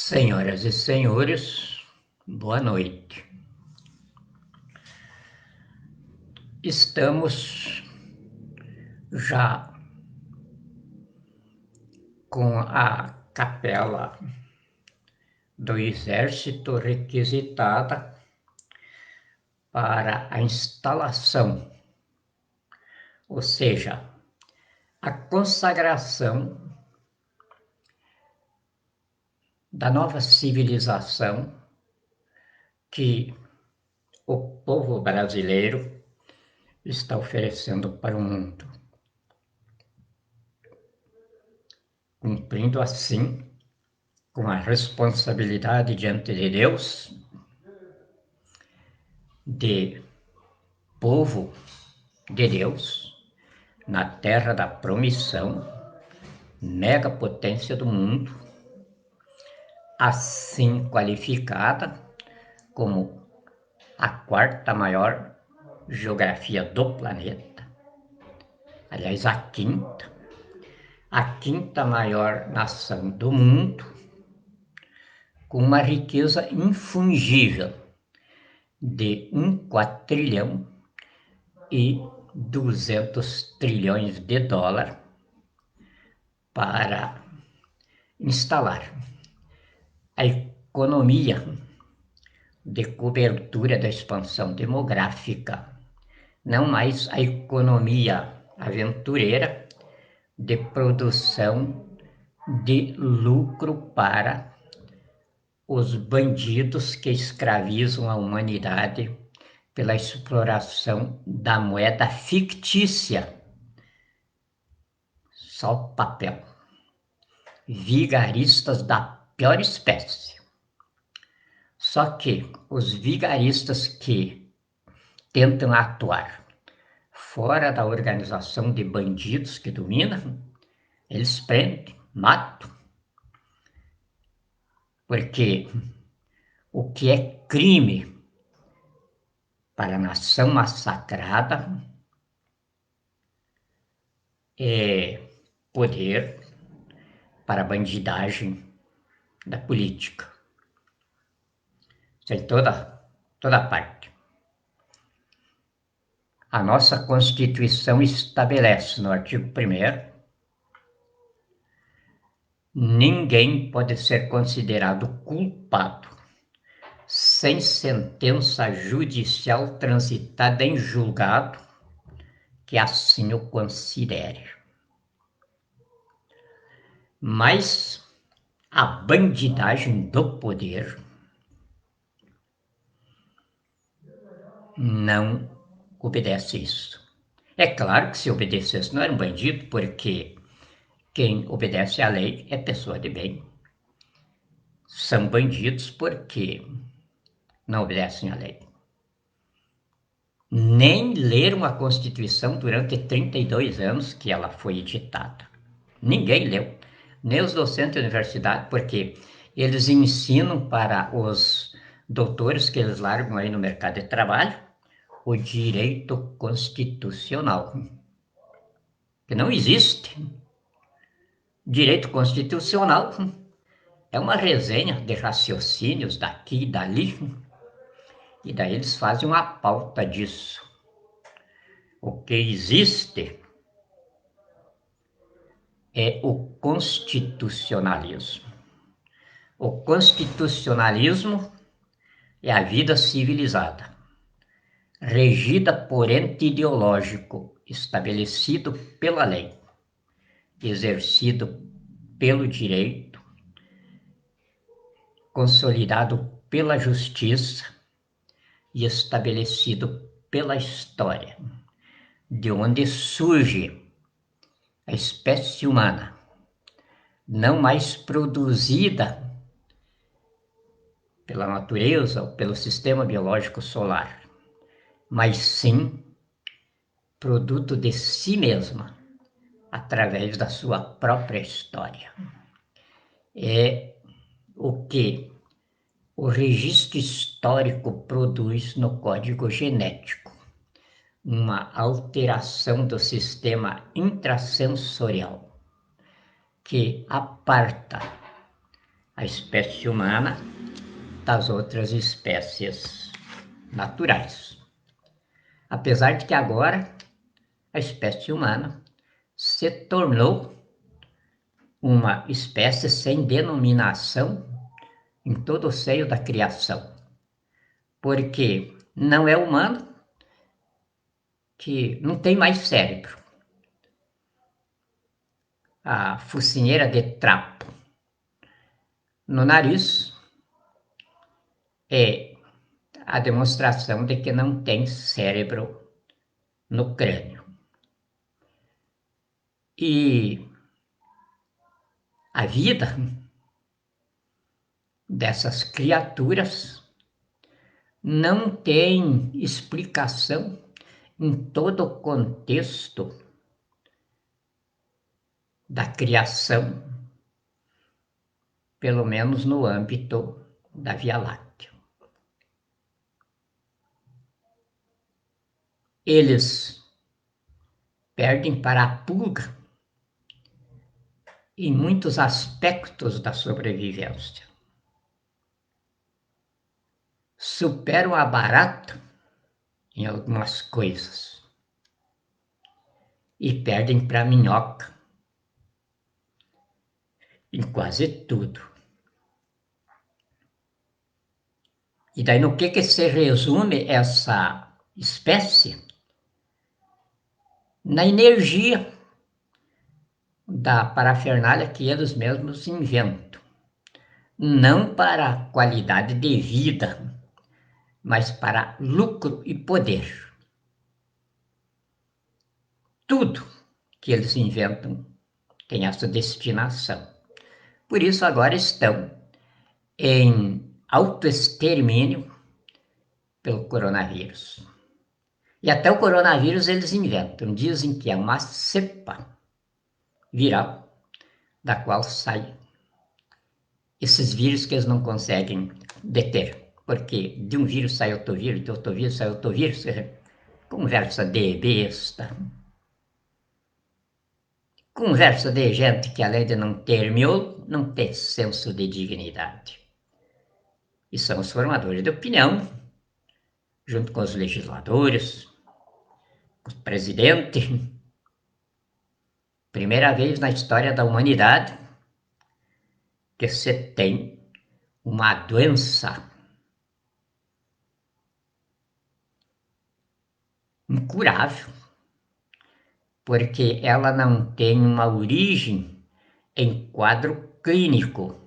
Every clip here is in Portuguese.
Senhoras e senhores, boa noite. Estamos já com a capela do Exército requisitada para a instalação, ou seja, a consagração da nova civilização que o povo brasileiro está oferecendo para o mundo, cumprindo assim com a responsabilidade diante de Deus de povo de Deus na terra da promissão, mega potência do mundo, assim qualificada como a quarta maior geografia do planeta, aliás, a quinta maior nação do mundo, com uma riqueza infungível de 1,2 trilhões para instalar a economia de cobertura da expansão demográfica, não mais a economia aventureira de produção de lucro para os bandidos que escravizam a humanidade pela exploração da moeda fictícia, só papel. Vigaristas da pior espécie. Só que os vigaristas que tentam atuar fora da organização de bandidos que dominam, eles prendem, matam. Porque o que é crime para a nação massacrada é poder para a bandidagem da política. Isso em toda parte. A nossa Constituição estabelece no artigo 1º: ninguém pode ser considerado culpado sem sentença judicial transitada em julgado que assim o considere. Mas a bandidagem do poder não obedece isso. É claro que se obedecesse não era um bandido, porque quem obedece à lei é pessoa de bem. São bandidos porque não obedecem à lei. Nem leram a Constituição durante 32 anos que ela foi editada. Ninguém leu, nem os docentes da universidade, porque eles ensinam para os doutores que eles largam aí no mercado de trabalho o direito constitucional, que não existe. Direito constitucional é uma resenha de raciocínios daqui e dali, e daí eles fazem uma pauta disso. O que existe é o constitucionalismo. O constitucionalismo é a vida civilizada, regida por ente ideológico estabelecido pela lei, exercido pelo direito, consolidado pela justiça e estabelecido pela história, de onde surge a espécie humana, não mais produzida pela natureza ou pelo sistema biológico solar, mas sim produto de si mesma, através da sua própria história. É o que o registro histórico produz no código genético, uma alteração do sistema intrasensorial que aparta a espécie humana das outras espécies naturais. Apesar de que agora a espécie humana se tornou uma espécie sem denominação em todo o seio da criação, porque não é humano que não tem mais cérebro. A focinheira de trapo no nariz é a demonstração de que não tem cérebro no crânio. E a vida dessas criaturas não tem explicação em todo o contexto da criação, pelo menos no âmbito da Via Láctea. Eles perdem para a pulga em muitos aspectos da sobrevivência. Superam a barata em algumas coisas e perdem para a minhoca em quase tudo. E daí no que se resume essa espécie? Na energia da parafernália que eles mesmos inventam. Não para qualidade de vida, mas para lucro e poder. Tudo que eles inventam tem essa destinação. Por isso agora estão em autoextermínio pelo coronavírus. E até o coronavírus eles inventam, dizem que é uma cepa viral da qual sai esses vírus que eles não conseguem deter. Porque de um vírus sai outro vírus, de outro vírus sai outro vírus. Conversa de besta. Conversa de gente que, além de não ter miolo, não tem senso de dignidade. E são os formadores de opinião, junto com os legisladores, com o presidente. Primeira vez na história da humanidade que se tem uma doença incurável, porque ela não tem uma origem em quadro clínico,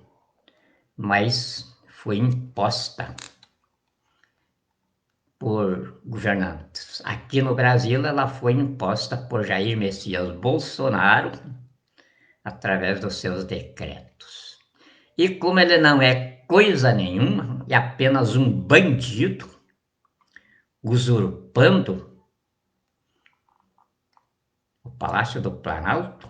mas foi imposta por governantes. Aqui no Brasil ela foi imposta por Jair Messias Bolsonaro através dos seus decretos. E como ele não é coisa nenhuma, é apenas um bandido usurpando o Palácio do Planalto,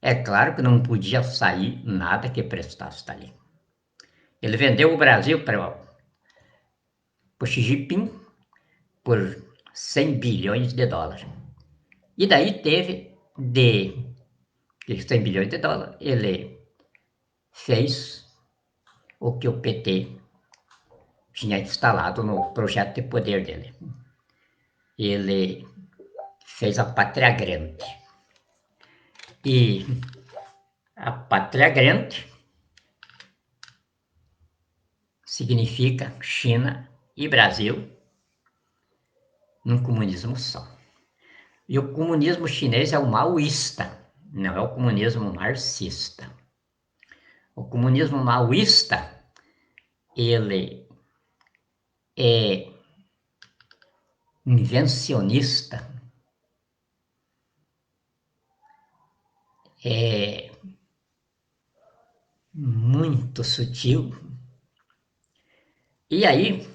é claro que não podia sair nada que prestasse dali. Ele vendeu o Brasil para o Xi Jinping por 100 bilhões de dólares. E daí teve de 100 bilhões de dólares, ele fez o que o PT tinha instalado no projeto de poder dele. Ele fez a Pátria Grande. E a Pátria Grande significa China e Brasil num comunismo só. E o comunismo chinês é o maoísta, não é o comunismo marxista. O comunismo maoísta, ele é invencionista, é muito sutil. E aí,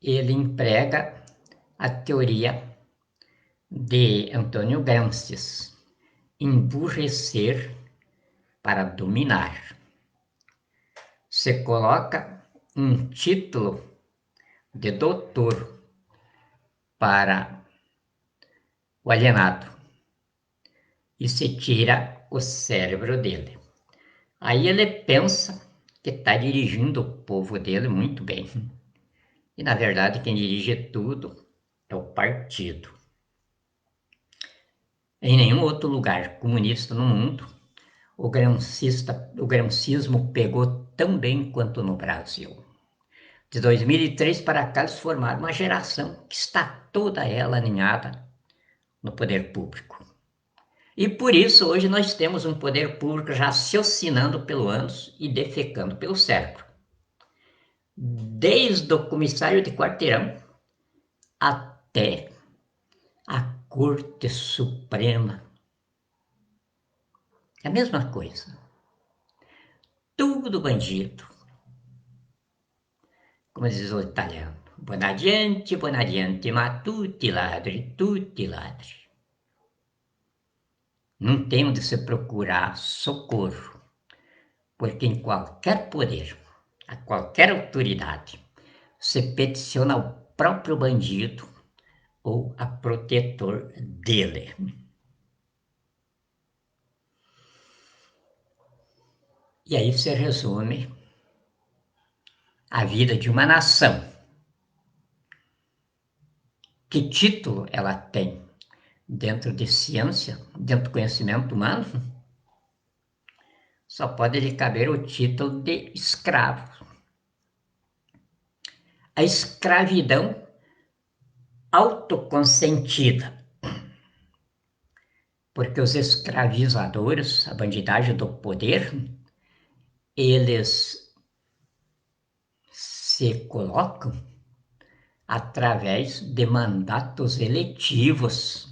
ele emprega a teoria de Antônio Gramsci, emburrecer para dominar. Se coloca um título de doutor para o alienado e se tira o cérebro dele. Aí ele pensa que está dirigindo o povo dele muito bem. E, na verdade, quem dirige tudo é o partido. Em nenhum outro lugar comunista no mundo, o gramscismo pegou tão bem quanto no Brasil. De 2003 para cá, eles formaram uma geração que está toda ela alinhada no poder público. E por isso, hoje, nós temos um poder público raciocinando pelo ânus e defecando pelo cérebro. Desde o comissário de quarteirão até a Corte Suprema. É a mesma coisa. Tudo bandido. Como diz o italiano. Buonadiante, ma tutti ladri, tutti ladri. Não tem onde se procurar socorro, porque em qualquer poder, a qualquer autoridade, se peticiona ao próprio bandido ou a protetor dele. E aí se resume a vida de uma nação. Que título ela tem dentro de ciência, dentro do conhecimento humano? Só pode lhe caber o título de escravo. A escravidão autoconsentida, porque os escravizadores, a bandidagem do poder, eles se colocam através de mandatos eletivos,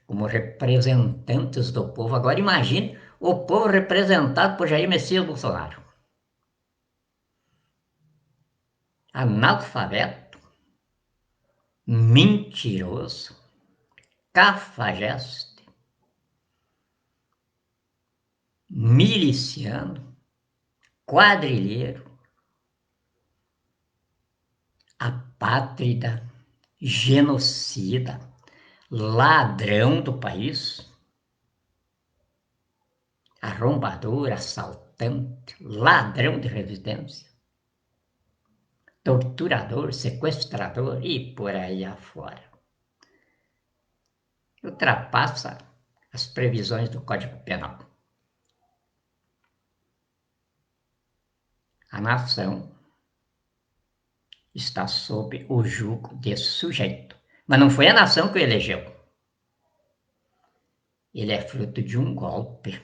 como representantes do povo. Agora imagine o povo representado por Jair Messias Bolsonaro. Analfabeto, mentiroso, cafajeste, miliciano, quadrilheiro, apátrida, genocida, ladrão do país, arrombador, assaltante, ladrão de residência, torturador, sequestrador e por aí afora. Ultrapassa as previsões do Código Penal. A nação está sob o jugo desse sujeito. Mas não foi a nação que o elegeu. Ele é fruto de um golpe.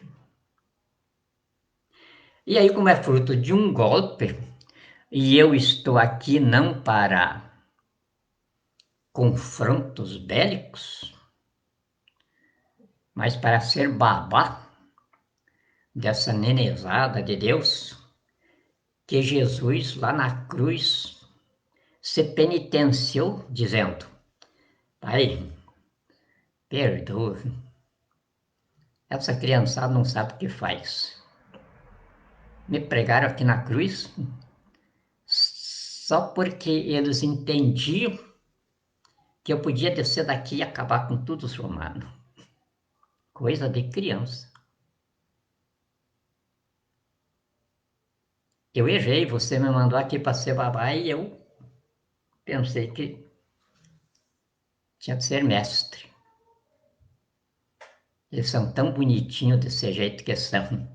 E aí, como é fruto de um golpe, e eu estou aqui não para confrontos bélicos, mas para ser babá dessa nenezada de Deus, que Jesus lá na cruz se penitenciou dizendo: Pai, perdoa, essa criançada não sabe o que faz. Me pregaram aqui na cruz só porque eles entendiam que eu podia descer daqui e acabar com tudo os romanos. Coisa de criança. Eu errei, você me mandou aqui para ser babá e eu pensei que tinha de ser mestre. Eles são tão bonitinhos desse jeito que são.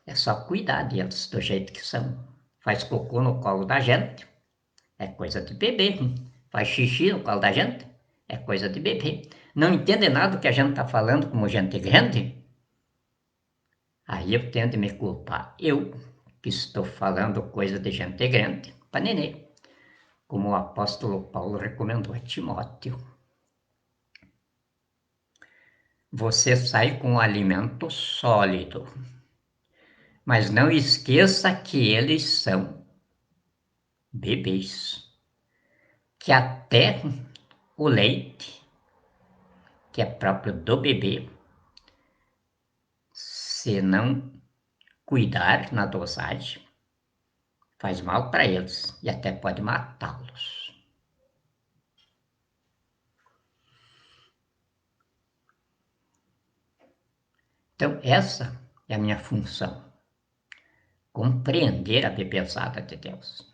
É só cuidar deles do jeito que são. Faz cocô no colo da gente, é coisa de bebê. Faz xixi no colo da gente, é coisa de bebê. Não entende nada do que a gente está falando como gente grande? Aí eu tento me culpar. Eu, que estou falando coisa de gente grande, para nenê. Como o apóstolo Paulo recomendou a Timóteo. Você sai com alimento sólido, mas não esqueça que eles são bebês, que até o leite, que é próprio do bebê, se não cuidar na dosagem, faz mal para eles e até pode matá-los. Então, essa é a minha função, compreender a bebezada de Deus.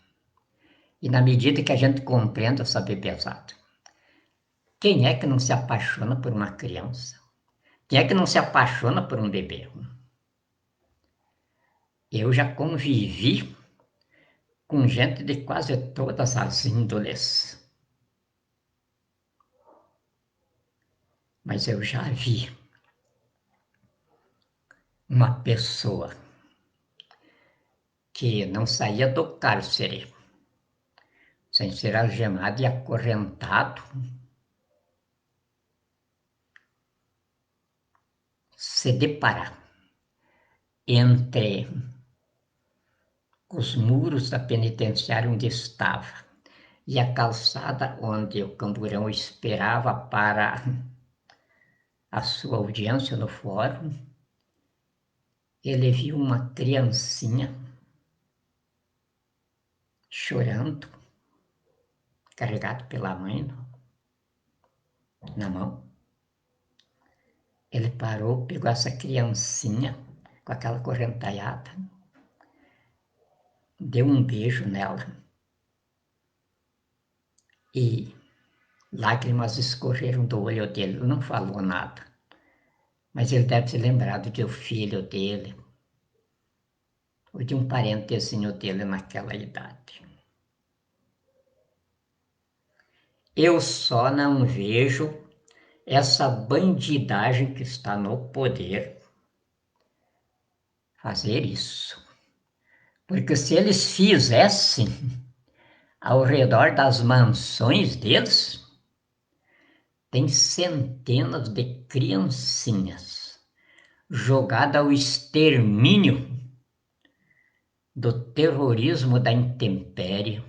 E na medida que a gente compreende essa bebezada, quem é que não se apaixona por uma criança? Quem é que não se apaixona por um bebê? Eu já convivi com gente de quase todas as índoles. Mas eu já vi uma pessoa que não saía do cárcere sem ser algemado e acorrentado, se deparar entre os muros da penitenciária onde estava e a calçada onde o camburão esperava para a sua audiência no fórum. Ele viu uma criancinha chorando, carregado pela mãe na mão. Ele parou, pegou essa criancinha com aquela correntaiada, deu um beijo nela e lágrimas escorreram do olho dele. Ele não falou nada, mas ele deve se lembrado de um filho dele ou de um parentezinho dele naquela idade. Eu só não vejo essa bandidagem que está no poder fazer isso. Porque se eles fizessem ao redor das mansões deles, tem centenas de criancinhas jogadas ao extermínio do terrorismo da intempérie.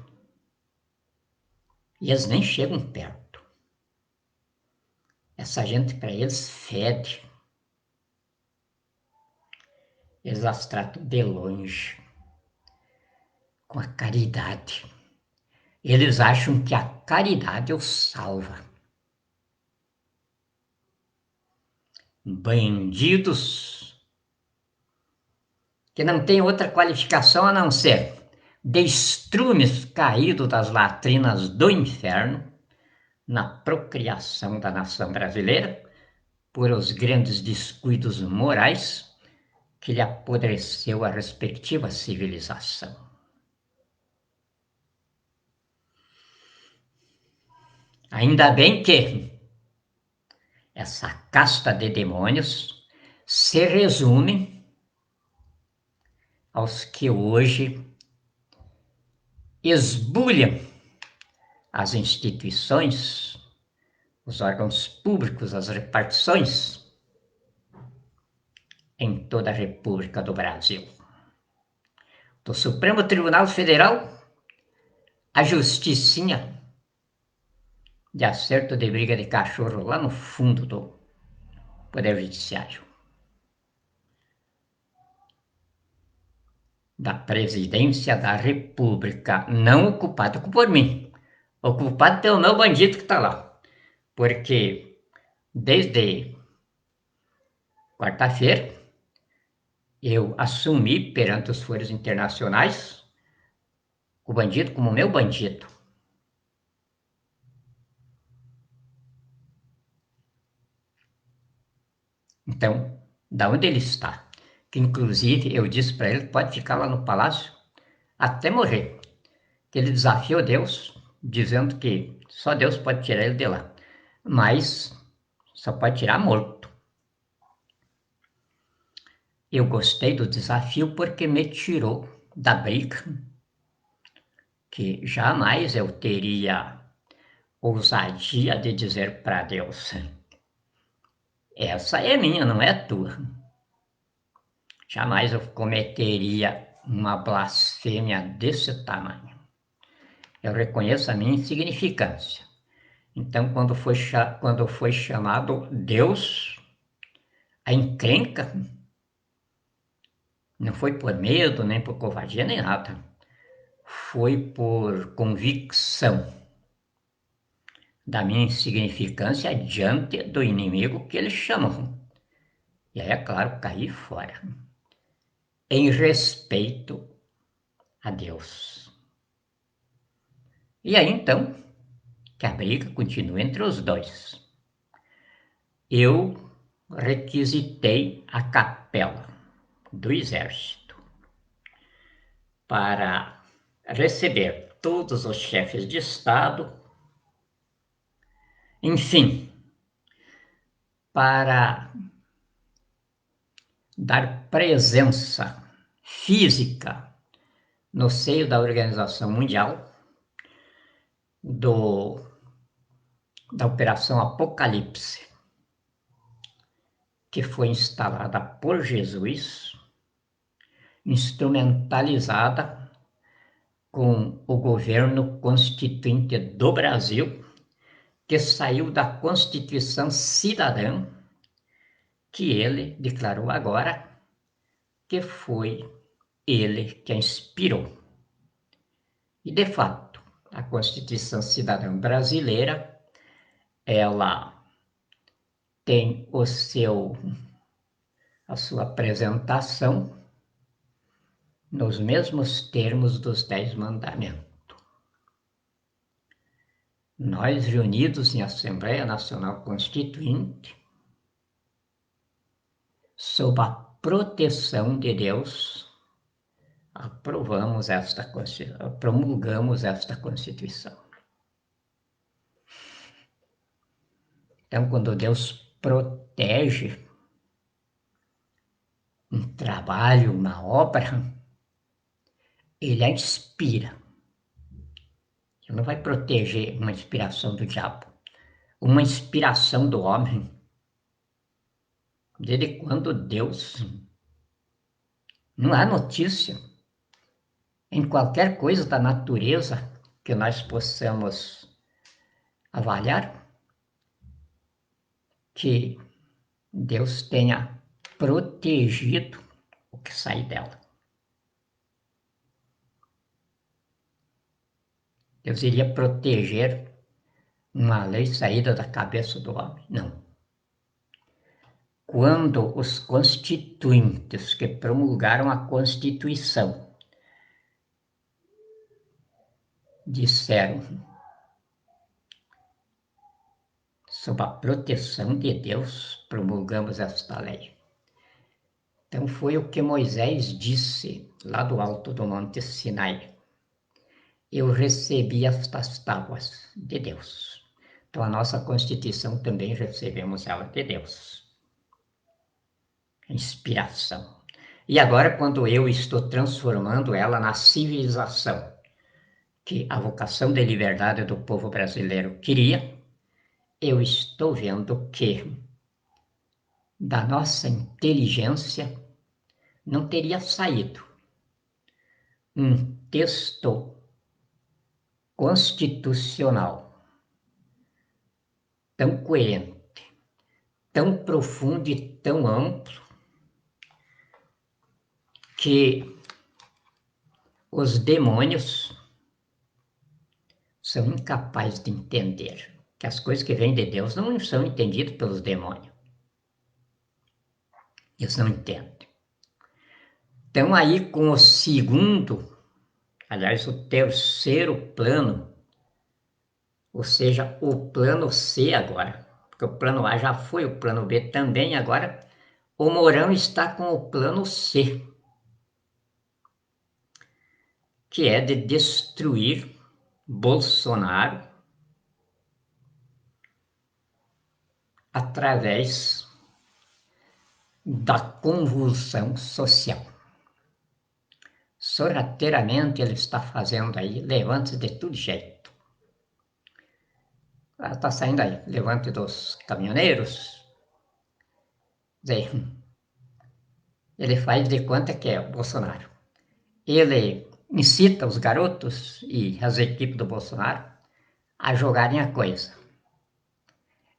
E eles nem chegam perto. Essa gente, para eles, fede. Eles as tratam de longe, com a caridade. Eles acham que a caridade os salva. Bandidos que não têm outra qualificação a não ser de estrumes caídos das latrinas do inferno na procriação da nação brasileira por os grandes descuidos morais que lhe apodreceu a respectiva civilização. Ainda bem que essa casta de demônios se resume aos que hoje esbulham as instituições, os órgãos públicos, as repartições em toda a República do Brasil. Do Supremo Tribunal Federal, a justicinha de acerto de briga de cachorro lá no fundo do Poder Judiciário. Da Presidência da República, não ocupado por mim, ocupado pelo meu bandido que está lá. Porque desde quarta-feira eu assumi perante os fóruns internacionais o bandido como meu bandido. Então, da onde ele está? Que inclusive eu disse para ele, pode ficar lá no palácio até morrer. Que ele desafiou Deus, dizendo que só Deus pode tirar ele de lá. Mas só pode tirar morto. Eu gostei do desafio porque me tirou da briga, que jamais eu teria ousadia de dizer para Deus: essa é minha, não é tua. Jamais eu cometeria uma blasfêmia desse tamanho. Eu reconheço a minha insignificância. Então, quando foi chamado Deus, a encrenca não foi por medo, nem por covardia, nem nada. Foi por convicção da minha insignificância diante do inimigo que eles chamam E aí, é claro, caí fora. Em respeito a Deus. E aí, então, que a briga continua entre os dois. Eu requisitei a capela do exército para receber todos os chefes de Estado, enfim, para dar presença física no seio da Organização Mundial da Operação Apocalipse, que foi instalada por Jesus, instrumentalizada com o governo constituinte do Brasil, que saiu da Constituição Cidadã, que ele declarou agora que foi ele que a inspirou. E, de fato, a Constituição Cidadã Brasileira, ela tem a sua apresentação nos mesmos termos dos 10 mandamentos. Nós, reunidos em Assembleia Nacional Constituinte, sob a proteção de Deus, promulgamos esta Constituição. Então, quando Deus protege um trabalho, uma obra, ele a inspira. Ele não vai proteger uma inspiração do diabo, uma inspiração do homem. Desde quando Deus, não há notícia em qualquer coisa da natureza que nós possamos avaliar que Deus tenha protegido o que sai dela. Deus iria proteger uma lei saída da cabeça do homem? Não. Quando os constituintes que promulgaram a Constituição disseram, sob a proteção de Deus, promulgamos esta lei. Então foi o que Moisés disse lá do alto do Monte Sinai. Eu recebi estas tábuas de Deus. Então a nossa Constituição também recebemos ela de Deus. Inspiração. E agora, quando eu estou transformando ela na civilização que a vocação de liberdade do povo brasileiro queria, eu estou vendo que da nossa inteligência não teria saído um texto constitucional tão coerente, tão profundo e tão amplo que os demônios são incapazes de entender, que as coisas que vêm de Deus não são entendidas pelos demônios. Eles não entendem. Então aí com o segundo, aliás, o terceiro plano, ou seja, o plano C agora, porque o plano A já foi, o plano B também, agora o Mourão está com o plano C, que é de destruir Bolsonaro através da convulsão social. Sorrateiramente ele está fazendo aí levantes de todo jeito. Está saindo aí, levante dos caminhoneiros. Ele faz de conta que é o Bolsonaro. Ele incita os garotos e as equipes do Bolsonaro a jogarem a coisa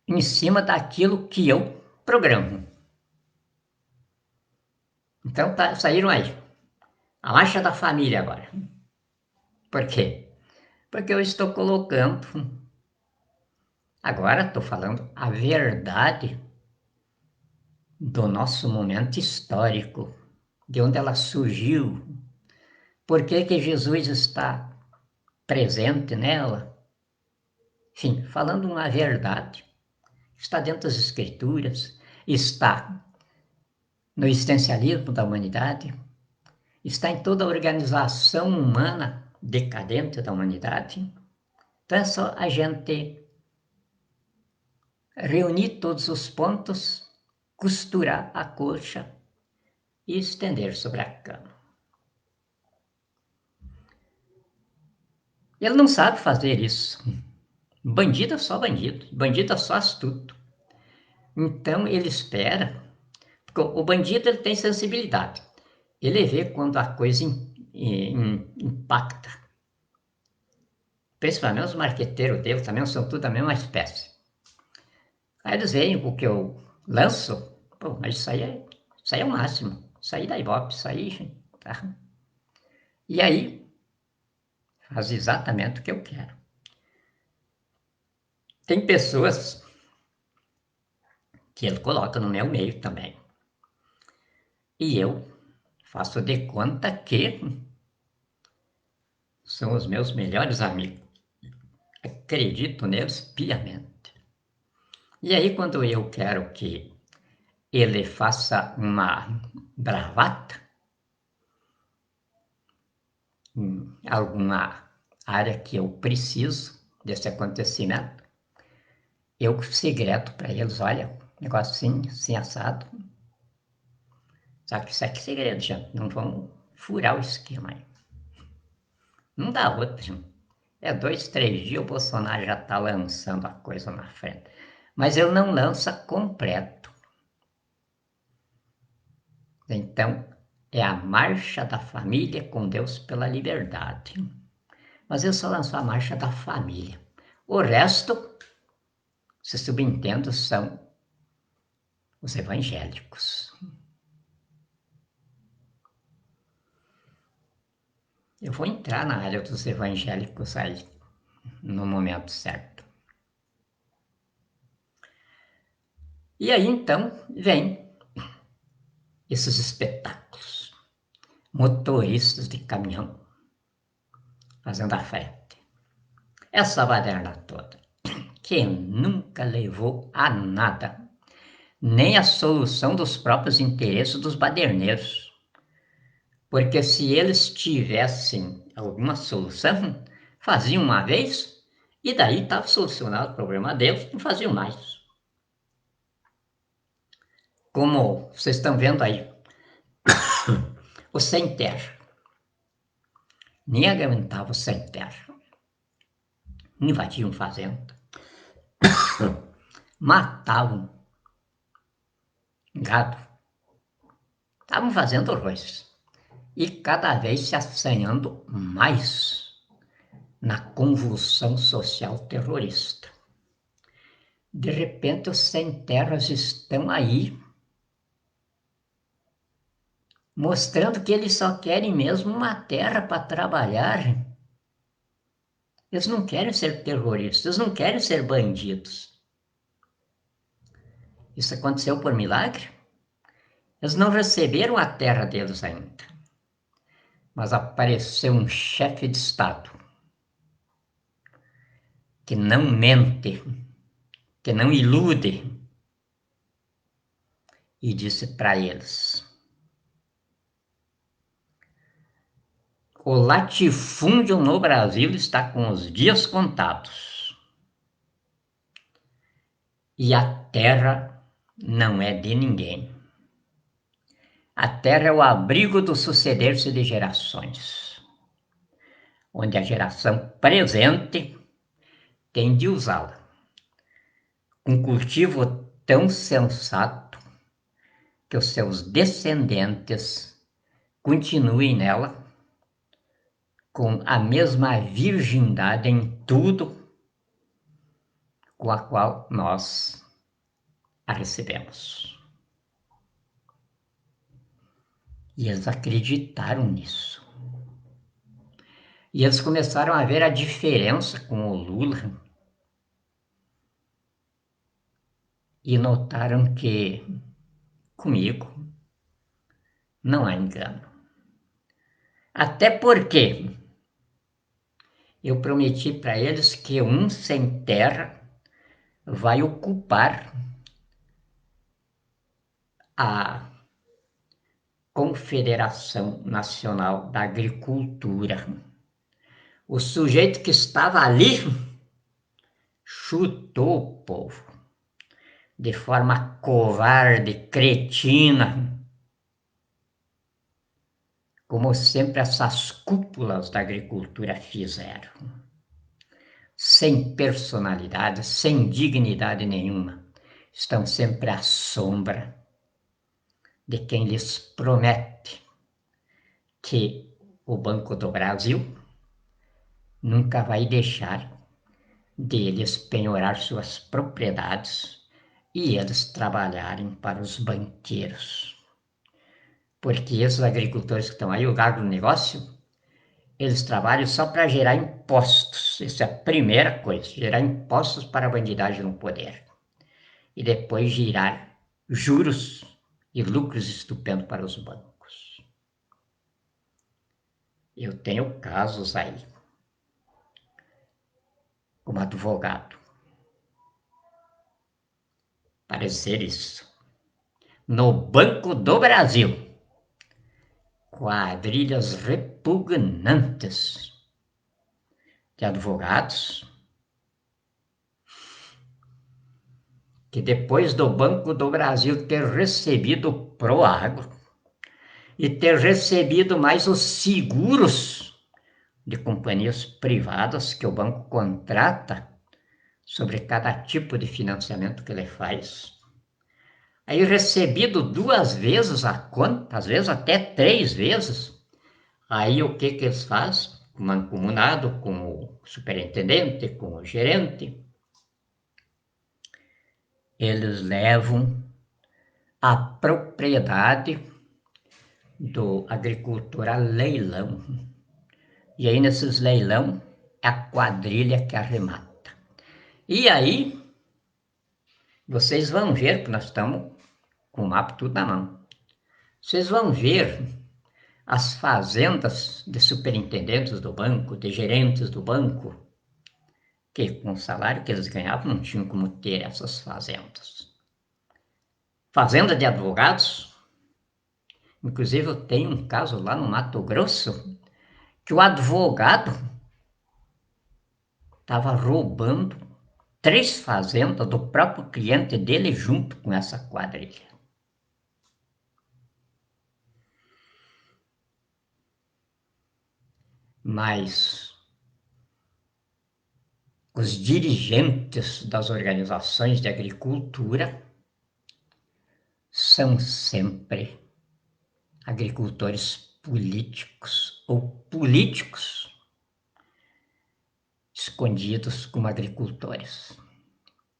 em cima daquilo que eu programo. Então saíram aí. A marcha da família agora. Por quê? Porque eu estou colocando, agora estou falando a verdade do nosso momento histórico, de onde ela surgiu, por que Jesus está presente nela. Enfim, falando uma verdade, está dentro das Escrituras, está no existencialismo da humanidade, está em toda a organização humana decadente da humanidade. Então é só a gente reunir todos os pontos, costurar a colcha e estender sobre a cama. Ele não sabe fazer isso. Bandido é só bandido, bandido é só astuto. Então ele espera, porque o bandido ele tem sensibilidade. Ele vê quando a coisa impacta. Principalmente os marqueteiros dele também são tudo da mesma espécie. Aí eles veem o que eu lanço, pô, mas isso aí é o máximo. Isso aí dá ibope, isso aí. Tá? E aí faz exatamente o que eu quero. Tem pessoas que ele coloca no meu meio também. E eu faço de conta que são os meus melhores amigos. Acredito neles piamente. E aí, quando eu quero que ele faça uma bravata em alguma área que eu preciso desse acontecimento, eu segredo para eles, olha, negócio assim, assim assado. Só que isso aqui é segredo, gente, não vão furar o esquema aí. Não dá outro. É 2, 3 dias o Bolsonaro já está lançando a coisa na frente. Mas ele não lança completo. Então, é a marcha da família com Deus pela liberdade. Mas ele só lançou a marcha da família. O resto, se subentendo, são os evangélicos. Eu vou entrar na área dos evangélicos aí, no momento certo. E aí, então, vem esses espetáculos. Motoristas de caminhão fazendo a frente. Essa baderna toda, que nunca levou a nada, nem a solução dos próprios interesses dos baderneiros. Porque se eles tivessem alguma solução, faziam uma vez e daí estava solucionado o problema deles, não faziam mais. Como vocês estão vendo aí, o sem terra. Nem aguentava o sem terra. Invadiam fazenda, matavam gado, estavam fazendo horrores. E cada vez se assanhando mais na convulsão social terrorista. De repente, os sem-terras estão aí, mostrando que eles só querem mesmo uma terra para trabalhar. Eles não querem ser terroristas, eles não querem ser bandidos. Isso aconteceu por milagre? Eles não receberam a terra deles ainda. Mas apareceu um chefe de Estado que não mente, que não ilude, e disse para eles: o latifúndio no Brasil está com os dias contados. E a terra não é de ninguém. A terra é o abrigo do suceder-se de gerações, onde a geração presente tem de usá-la. Um cultivo tão sensato que os seus descendentes continuem nela com a mesma virgindade em tudo com a qual nós a recebemos. E eles acreditaram nisso. E eles começaram a ver a diferença com o Lula e notaram que Comigo não há engano. Até porque eu prometi para eles que um sem terra vai ocupar a Confederação Nacional da Agricultura. O sujeito que estava ali chutou o povo de forma covarde, cretina, como sempre essas cúpulas da agricultura fizeram, sem personalidade, sem dignidade nenhuma. Estão sempre à sombra de quem lhes promete que o Banco do Brasil nunca vai deixar deles penhorar suas propriedades e eles trabalharem para os banqueiros. Porque esses agricultores que estão aí, o agronegócio, eles trabalham só para gerar impostos. Essa é a primeira coisa, gerar impostos para a bandidagem no poder. E depois girar juros e lucros estupendos para os bancos. Eu tenho casos aí, como advogado, para dizer isso. No Banco do Brasil, quadrilhas repugnantes de advogados que depois do Banco do Brasil ter recebido o Proagro e ter recebido mais os seguros de companhias privadas que o banco contrata sobre cada tipo de financiamento que ele faz. Aí recebido 2 vezes a conta, às vezes até 3 vezes, aí o que eles fazem? Mancomunado com o superintendente, com o gerente, eles levam a propriedade do agricultor a leilão. E aí nesses leilão é a quadrilha que arremata. E aí vocês vão ver que nós estamos com o mapa tudo na mão. Vocês vão ver as fazendas de superintendentes do banco, de gerentes do banco, que com o salário que eles ganhavam não tinham como ter essas fazendas. Fazenda de advogados, inclusive eu tenho um caso lá no Mato Grosso, que o advogado estava roubando 3 fazendas do próprio cliente dele junto com essa quadrilha. Mas os dirigentes das organizações de agricultura são sempre agricultores políticos ou políticos escondidos como agricultores,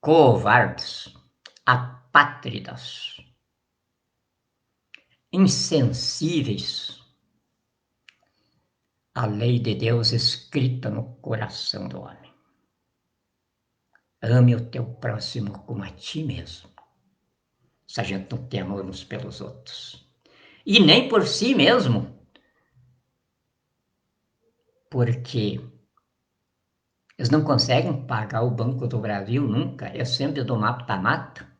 covardes, apátridas, insensíveis à lei de Deus escrita no coração do homem. Ame o teu próximo como a ti mesmo. Se a gente não tem amor uns pelos outros. E nem por si mesmo. Porque eles não conseguem pagar o Banco do Brasil nunca. É sempre do mata-mata.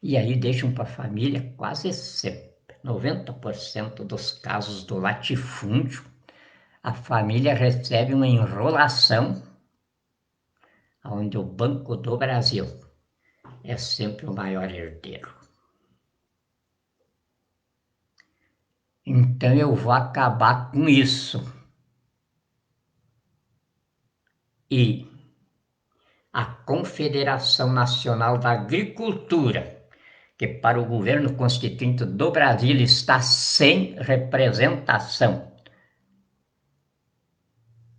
E aí deixam para a família quase sempre. 90% dos casos do latifúndio, a família recebe uma enrolação onde o Banco do Brasil é sempre o maior herdeiro. Então eu vou acabar com isso. E a Confederação Nacional da Agricultura, que para o governo constituinte do Brasil está sem representação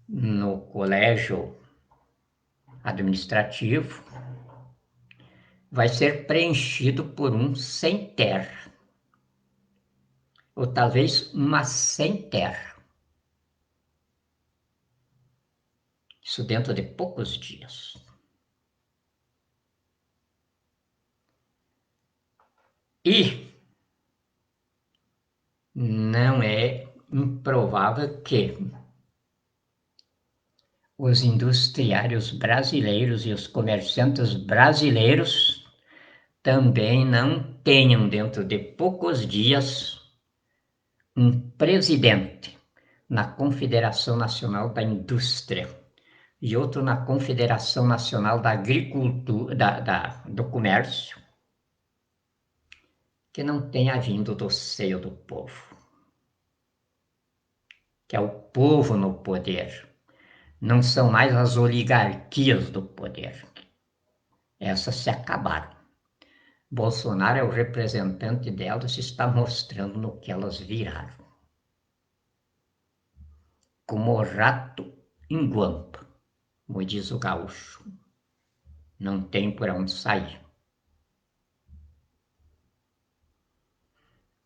no colégio administrativo, vai ser preenchido por um sem terra, ou talvez uma sem terra. Isso dentro de poucos dias. E não é improvável que os industriários brasileiros e os comerciantes brasileiros também não tenham, dentro de poucos dias, um presidente na Confederação Nacional da Indústria e outro na Confederação Nacional da Agricultura, do Comércio, que não tenha vindo do seio do povo, que é o povo no poder. Não são mais as oligarquias do poder. Essas se acabaram. Bolsonaro é o representante delas e está mostrando no que elas viraram. Como rato em guampa, como diz o gaúcho. Não tem por onde sair.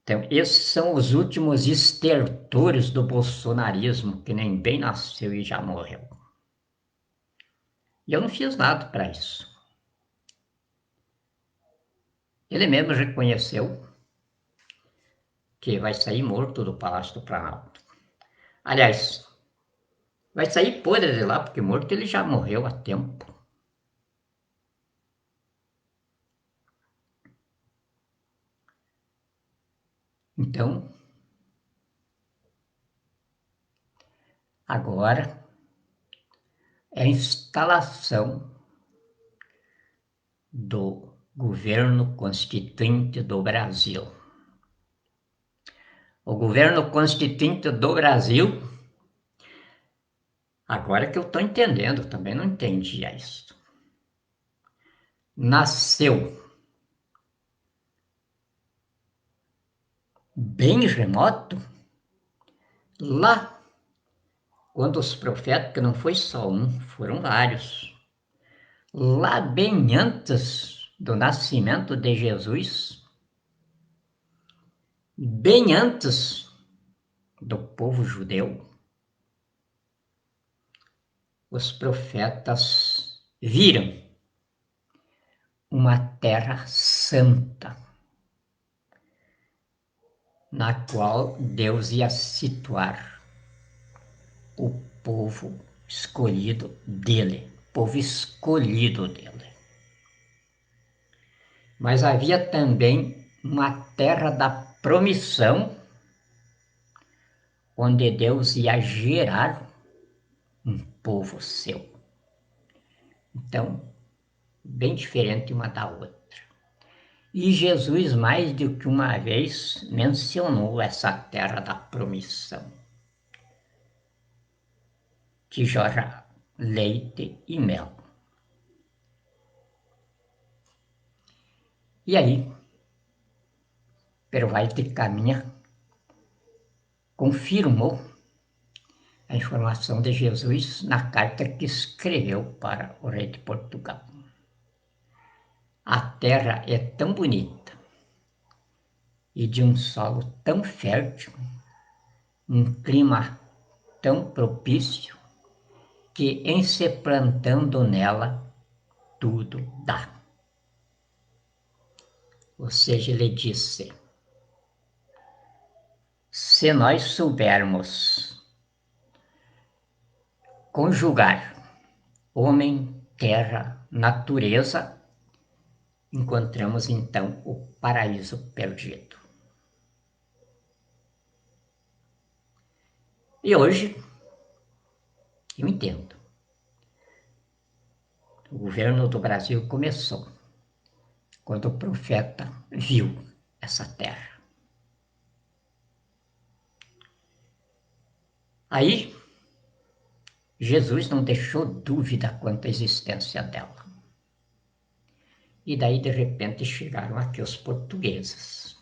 Então, esses são os últimos estertores do bolsonarismo, que nem bem nasceu e já morreu. E eu não fiz nada para isso. Ele mesmo reconheceu que vai sair morto do Palácio do Planalto. Aliás, vai sair podre de lá, porque morto ele já morreu há tempo. Então, agora é a instalação do governo constituinte do Brasil. O governo constituinte do Brasil, agora que eu estou entendendo, também não entendia isso, nasceu bem remoto, lá, quando os profetas, que não foi só um, foram vários, lá bem antes do nascimento de Jesus, bem antes do povo judeu, os profetas viram uma terra santa, na qual Deus ia situar o povo escolhido dele, povo escolhido dele. Mas havia também uma terra da promissão, onde Deus ia gerar um povo seu. Então, bem diferente uma da outra. E Jesus, mais do que uma vez, mencionou essa terra da promissão, que jorra leite e mel. E aí, Pero vai de Caminha confirmou a informação de Jesus na carta que escreveu para o rei de Portugal. A terra é tão bonita e de um solo tão fértil, um clima tão propício, que em se plantando nela, tudo dá. Ou seja, ele disse: se nós soubermos conjugar homem, terra, natureza, encontramos então o paraíso perdido. E hoje, eu entendo. O governo do Brasil começou quando o profeta viu essa terra. Aí, Jesus não deixou dúvida quanto à existência dela. E daí, de repente, chegaram aqui os portugueses.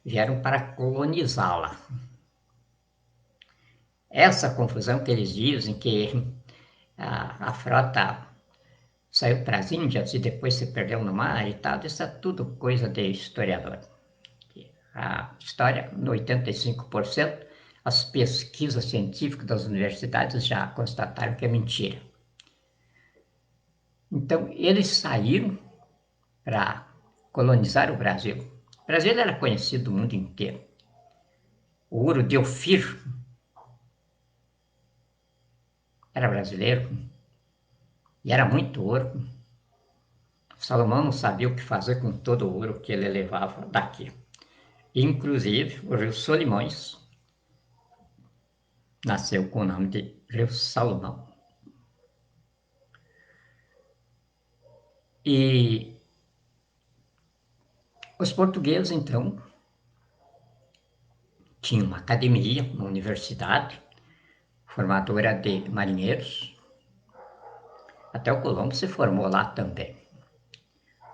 Vieram para colonizá-la. Essa confusão que eles dizem que a frota saiu para as Índias e depois se perdeu no mar e tal, isso é tudo coisa de historiador. A história, no 85%, as pesquisas científicas das universidades já constataram que é mentira. Então, eles saíram para colonizar o Brasil. O Brasil era conhecido do mundo inteiro. O ouro de Ofir era brasileiro e era muito ouro. Salomão não sabia o que fazer com todo o ouro que ele levava daqui. Inclusive, o rio Solimões nasceu com o nome de Rio Salomão. E os portugueses, então, tinham uma academia, uma universidade, formadora de marinheiros. Até o Colombo se formou lá também.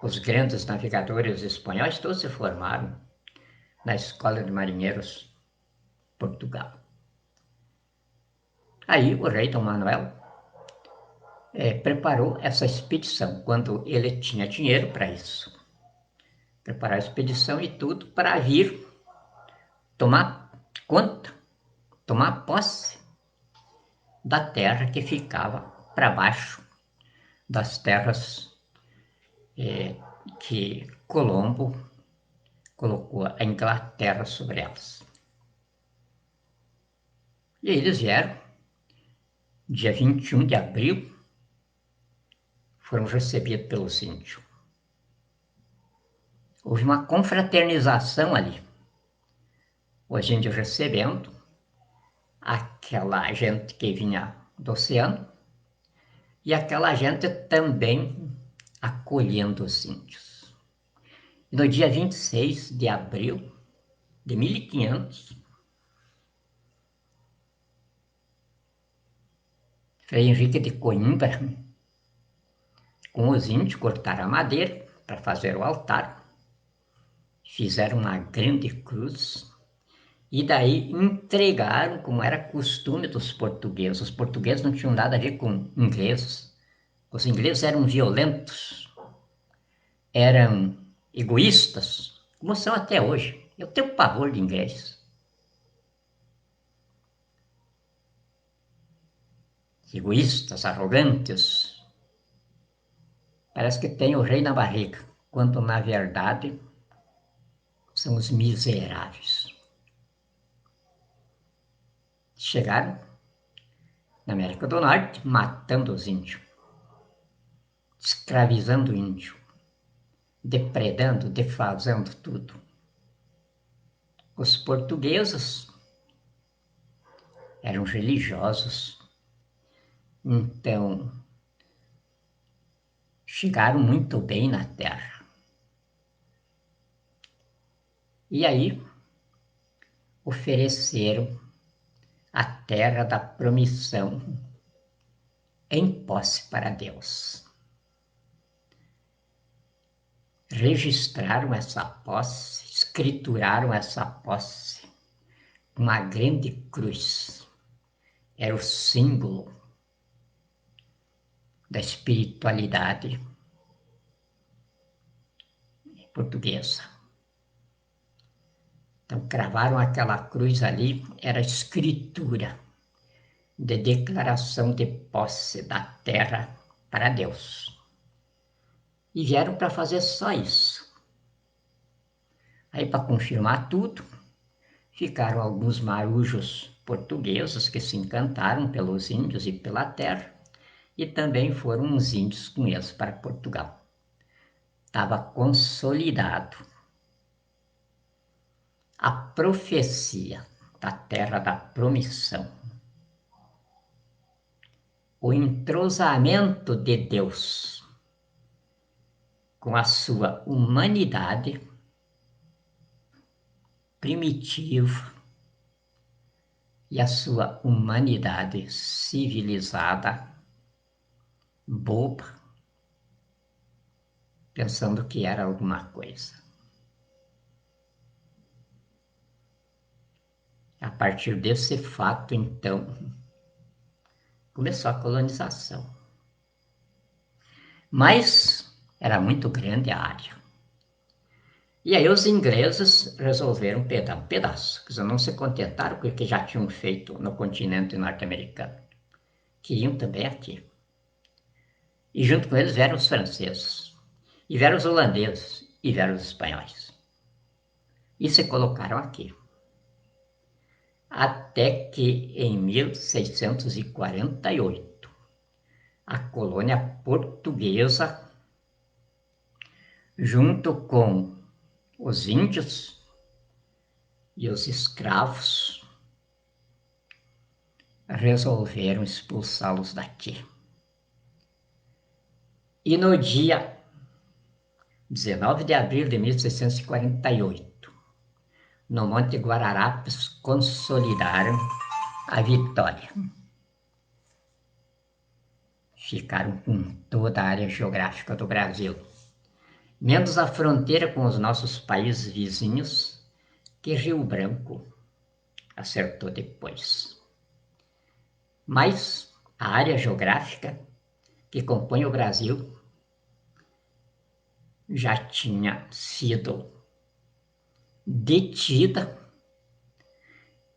Os grandes navegadores espanhóis todos se formaram na Escola de Marinheiros Portugal. Aí o rei Dom Manuel preparou essa expedição, quando ele tinha dinheiro para isso. Preparar a expedição e tudo para vir tomar conta, tomar posse da terra que ficava para baixo das terras que Colombo colocou a Inglaterra sobre elas. E aí eles vieram, dia 21 de abril, foram recebidos pelos índios. Houve uma confraternização ali. Os índios recebendo aquela gente que vinha do oceano e aquela gente também acolhendo os índios. E no dia 26 de abril de 1500, Frei Henrique de Coimbra, com os índios, cortaram a madeira para fazer o altar, fizeram uma grande cruz e daí entregaram, como era costume dos portugueses. Os portugueses não tinham nada a ver com ingleses. Os ingleses eram violentos, eram egoístas, como são até hoje. Eu tenho pavor de inglês. Egoístas, arrogantes. Parece que tem o rei na barriga, quando na verdade são os miseráveis. Chegaram na América do Norte matando os índios, escravizando o índio, depredando, defasando tudo. Os portugueses eram religiosos, então chegaram muito bem na terra. E aí ofereceram a terra da promissão em posse para Deus. Registraram essa posse, escrituraram essa posse, uma grande cruz. Era o símbolo da espiritualidade portuguesa. Então, cravaram aquela cruz ali, era escritura de declaração de posse da terra para Deus. E vieram para fazer só isso. Aí, para confirmar tudo, ficaram alguns marujos portugueses que se encantaram pelos índios e pela terra, e também foram uns índios com eles para Portugal. Estava consolidado a profecia da terra da promissão, o entrosamento de Deus com a sua humanidade primitiva e a sua humanidade civilizada, boba, pensando que era alguma coisa. A partir desse fato, então, começou a colonização. Mas era muito grande a área. E aí os ingleses resolveram pegar um pedaço, quer dizer, não se contentaram com o que já tinham feito no continente norte-americano. Queriam também aqui. E junto com eles vieram os franceses, e vieram os holandeses, e vieram os espanhóis. E se colocaram aqui. Até que em 1648, a colônia portuguesa, junto com os índios e os escravos, resolveram expulsá-los daqui. E no dia 19 de abril de 1648, no Monte Guararapes, consolidaram a vitória. Ficaram com toda a área geográfica do Brasil, menos a fronteira com os nossos países vizinhos, que Rio Branco acertou depois. Mas a área geográfica que compõe o Brasil já tinha sido detida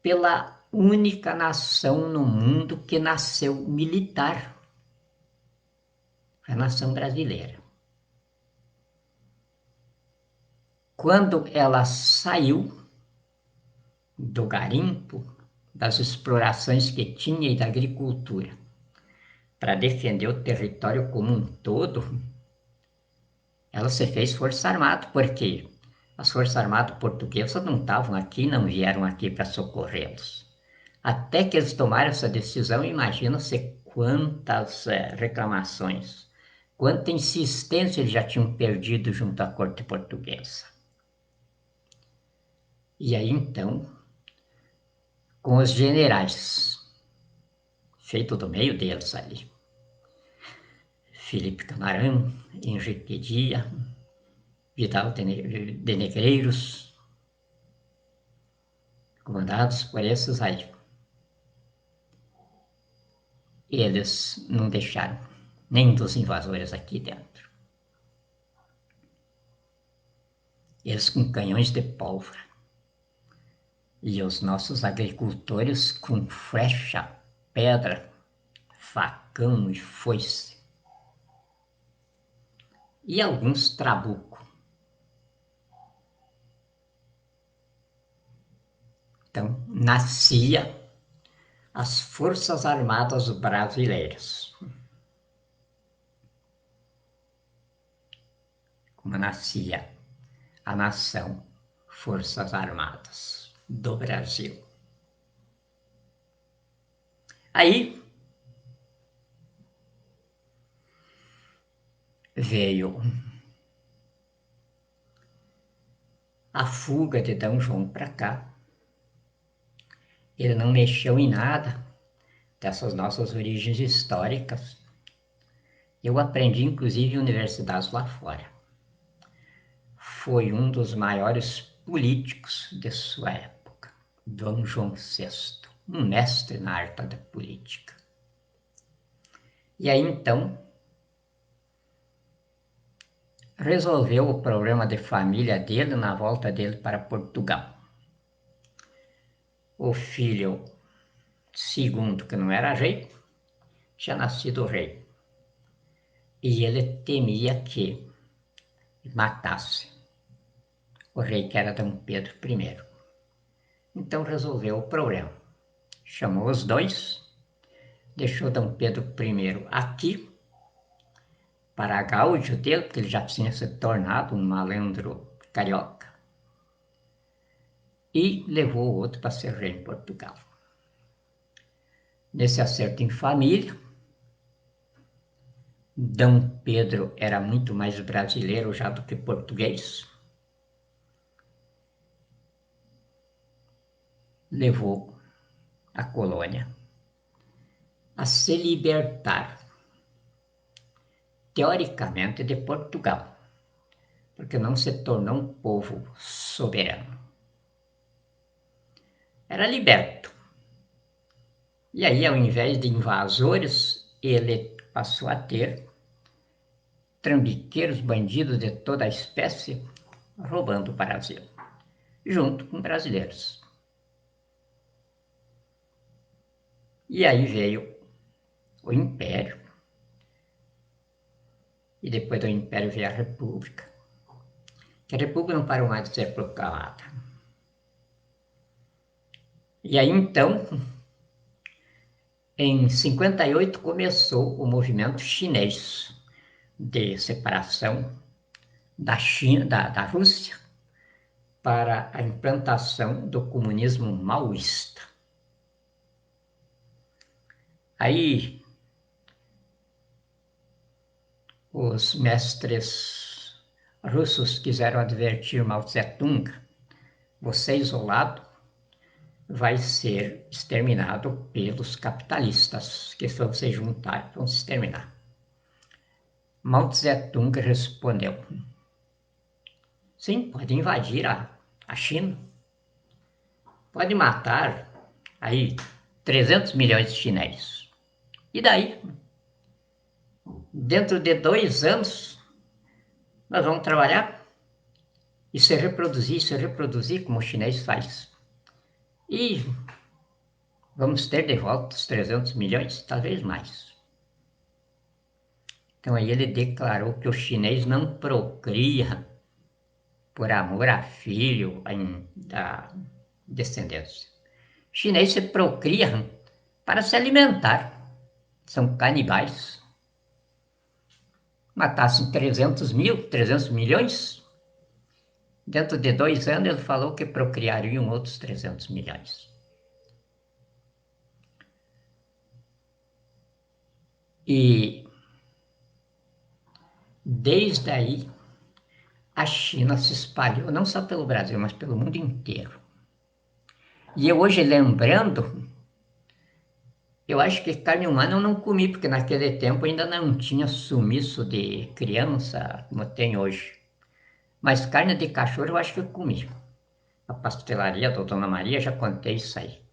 pela única nação no mundo que nasceu militar, a nação brasileira. Quando ela saiu do garimpo, das explorações que tinha e da agricultura, para defender o território como um todo, ela se fez Força Armada, porque as Forças Armadas portuguesas não estavam aqui, não vieram aqui para socorrê-los. Até que eles tomaram essa decisão, imagina-se quantas reclamações, quanta insistência eles já tinham perdido junto à corte portuguesa. E aí então, com os generais, feito do meio deles ali, Felipe Camarão, Henrique Dias, Vidal de Negreiros, comandados por esses aí. Eles não deixaram nem dos invasores aqui dentro. Eles com canhões de pólvora. E os nossos agricultores com flecha, pedra, facão e foice. E alguns trabuco. Então, nascia as Forças Armadas Brasileiras. Como nascia a nação Forças Armadas do Brasil. Aí veio a fuga de D. João para cá. Ele não mexeu em nada dessas nossas origens históricas. Eu aprendi, inclusive, em universidades lá fora. Foi um dos maiores políticos de sua época, Dom João VI, um mestre na arte da política. E aí, então, resolveu o problema de família dele na volta dele para Portugal. O filho segundo, que não era rei, tinha nascido rei. E ele temia que matasse o rei, que era Dom Pedro I. Então resolveu o problema. Chamou os dois, deixou Dom Pedro I aqui, para gáudio dele, porque ele já tinha se tornado um malandro carioca, e levou o outro para ser rei em Portugal. Nesse acerto em família, Dom Pedro era muito mais brasileiro já do que português. Levou a colônia a se libertar, teoricamente, de Portugal, porque não se tornou um povo soberano. Era liberto. E aí, ao invés de invasores, ele passou a ter trambiqueiros, bandidos de toda a espécie, roubando o Brasil, junto com brasileiros. E aí veio o Império, e depois do Império veio a República, que a República não parou mais de ser proclamada. E aí, então, em 58 começou o movimento chinês de separação da China, da Rússia, para a implantação do comunismo maoísta. Aí, os mestres russos quiseram advertir Mao Tse-tung: você isolado vai ser exterminado pelos capitalistas, que se você juntar vão se exterminar. Mao Tse-tung respondeu: sim, pode invadir a China, pode matar aí 300 milhões de chineses. E daí? Dentro de 2 anos, nós vamos trabalhar e se reproduzir como o chinês faz. E vamos ter de volta os 300 milhões, talvez mais. Então aí ele declarou que o chinês não procria por amor a filho da descendência. O chinês se procria para se alimentar. São canibais. Matassem 300 milhões, dentro de 2 anos ele falou que procriariam outros 300 milhões. E desde aí a China se espalhou não só pelo Brasil, mas pelo mundo inteiro. E eu hoje lembrando, eu acho que carne humana eu não comi, porque naquele tempo ainda não tinha sumiço de criança como tem hoje. Mas carne de cachorro eu acho que eu comi. A pastelaria da Dona Maria, já contei isso aí.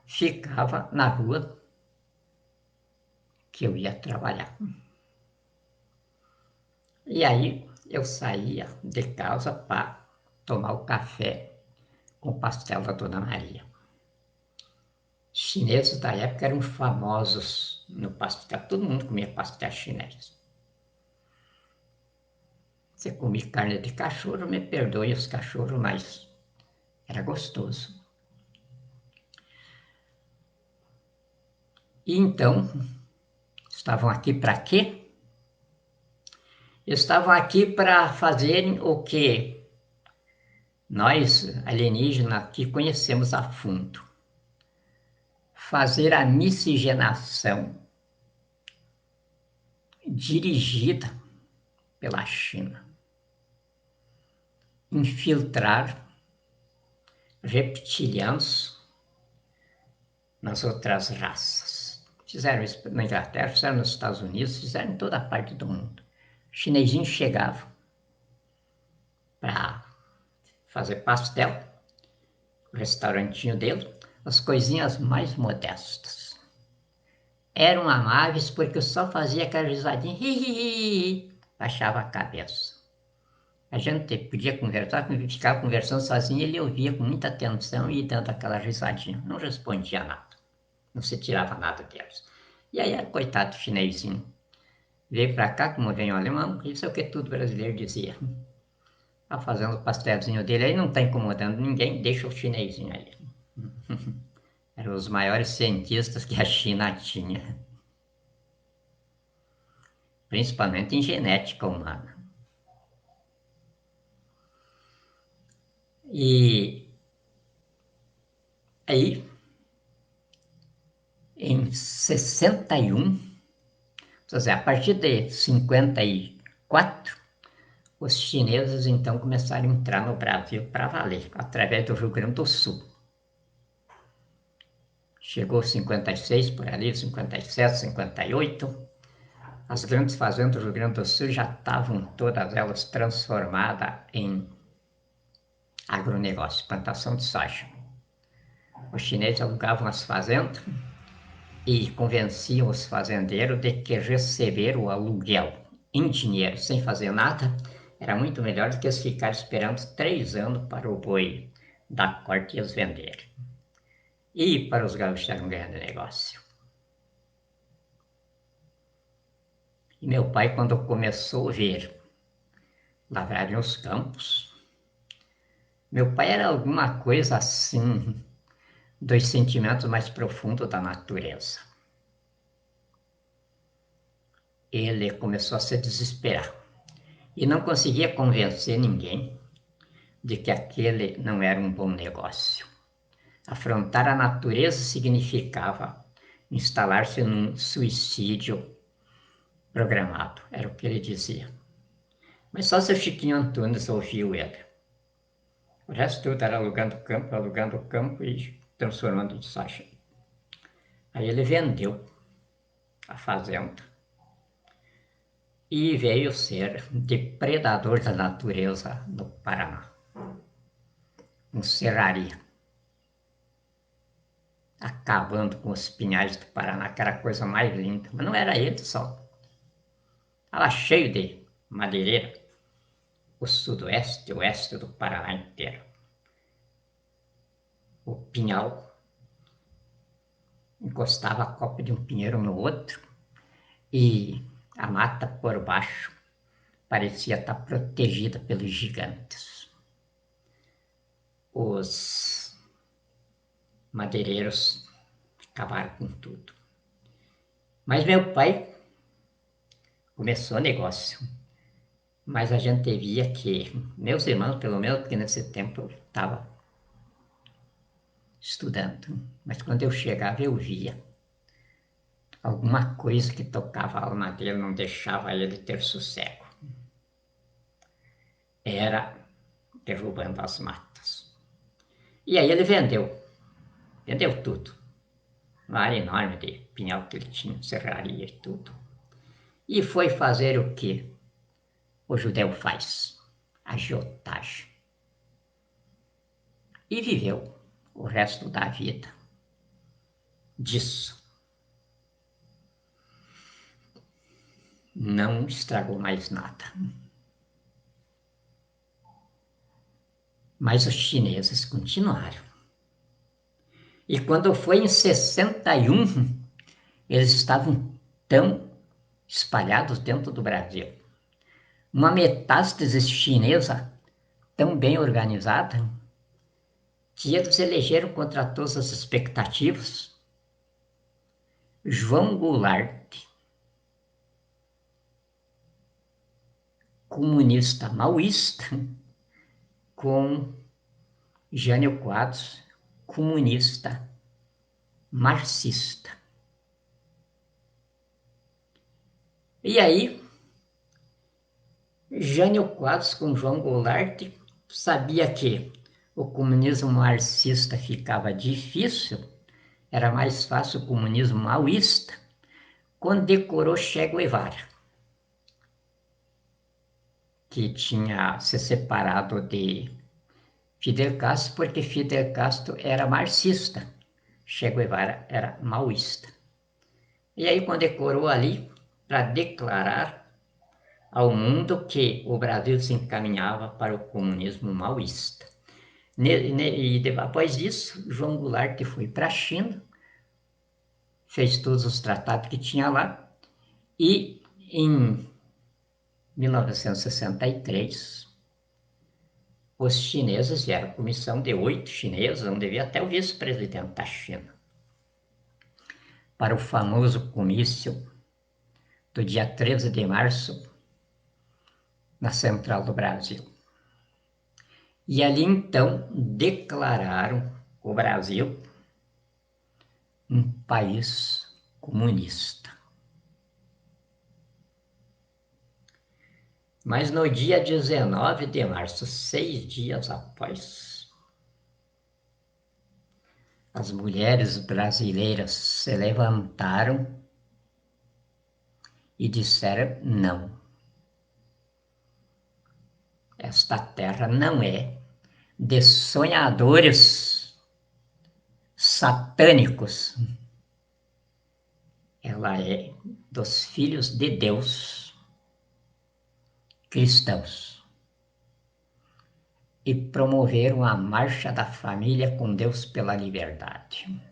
Ficava na rua que eu ia trabalhar. E aí eu saía de casa para tomar o café com o pastel da Dona Maria. Os chineses da época eram famosos no pastel, todo mundo comia pastel chinês. Você comia carne de cachorro, me perdoe os cachorros, mas era gostoso. E então, estavam aqui para quê? Estavam aqui para fazerem o que nós, alienígenas, aqui conhecemos a fundo. Fazer a miscigenação dirigida pela China. Infiltrar reptilianos nas outras raças. Fizeram isso na Inglaterra, fizeram nos Estados Unidos, fizeram em toda a parte do mundo. O chinesinho chegava para fazer pastel, o restaurantinho dele, as coisinhas mais modestas. Eram amáveis porque só fazia aquela risadinha, baixava a cabeça. A gente podia conversar, ficava conversando sozinho, ele ouvia com muita atenção e dando aquela risadinha, não respondia nada, não se tirava nada deles. E aí, coitado chinesinho, veio para cá, como vem o alemão, isso é o que tudo brasileiro dizia. Tá fazendo o pastelzinho dele aí, não está incomodando ninguém, deixa o chinesinho aí. Eram os maiores cientistas que a China tinha, principalmente em genética humana. E aí, em 61, quer dizer, a partir de 54, os chineses então começaram a entrar no Brasil para valer, através do Rio Grande do Sul. Chegou 56 por ali, 57, 58. As grandes fazendas do Rio Grande do Sul já estavam todas elas transformadas em agronegócio, plantação de soja. Os chineses alugavam as fazendas e convenciam os fazendeiros de que receber o aluguel em dinheiro, sem fazer nada, era muito melhor do que eles ficarem esperando 3 anos para o boi dar corte e eles venderem. E para os gaúchos era um grande negócio. E meu pai, quando começou a ver lavrarem os campos, Meu pai era alguma coisa assim, dos sentimentos mais profundos da natureza. Ele começou a se desesperar e não conseguia convencer ninguém de que aquele não era um bom negócio. Afrontar a natureza significava instalar-se num suicídio programado, era o que ele dizia. Mas só seu Chiquinho Antunes ouviu ele. O resto tudo era alugando campo e transformando em soja. Aí ele vendeu a fazenda e veio ser depredador da natureza no Paraná, um serraria, acabando com os pinhais do Paraná, que era a coisa mais linda. Mas não era ele só. Estava cheio de madeireira, o sudoeste e oeste do Paraná inteiro. O pinhal encostava a copa de um pinheiro no outro e a mata por baixo parecia estar protegida pelos gigantes. Os madeireiros acabaram com tudo. Mas meu pai começou o negócio. Mas a gente via que meus irmãos, pelo menos, porque nesse tempo eu estava estudando, mas quando eu chegava eu via alguma coisa que tocava a alma dele, não deixava ele ter sossego. Era derrubando as matas. E aí ele vendeu tudo. Uma área enorme de pinhal que ele tinha, serraria e tudo. E foi fazer o que o judeu faz, agiotagem. E viveu o resto da vida disso. Não estragou mais nada. Mas os chineses continuaram. E quando foi em 61, eles estavam tão espalhados dentro do Brasil. Uma metástase chinesa tão bem organizada que eles elegeram contra todas as expectativas João Goulart, comunista maoísta, com Jânio Quadros, comunista marxista. E aí, Jânio Quadros com João Goulart sabia que o comunismo marxista ficava difícil, era mais fácil o comunismo maoísta, condecorou Che Guevara, que tinha se separado de Fidel Castro porque Fidel Castro era marxista, Che Guevara era maoísta. E aí condecorou ali para declarar ao mundo que o Brasil se encaminhava para o comunismo maoísta. E após isso, João Goulart foi para a China, fez todos os tratados que tinha lá, e em 1963, os chineses vieram com missão de 8 chineses, onde devia até o vice-presidente da China, para o famoso comício do dia 13 de março, na Central do Brasil. E ali então declararam o Brasil um país comunista. Mas no dia 19 de março, 6 dias após, as mulheres brasileiras se levantaram e disseram não. Esta terra não é de sonhadores satânicos. Ela é dos filhos de Deus, cristãos. E promoveram a marcha da família com Deus pela liberdade.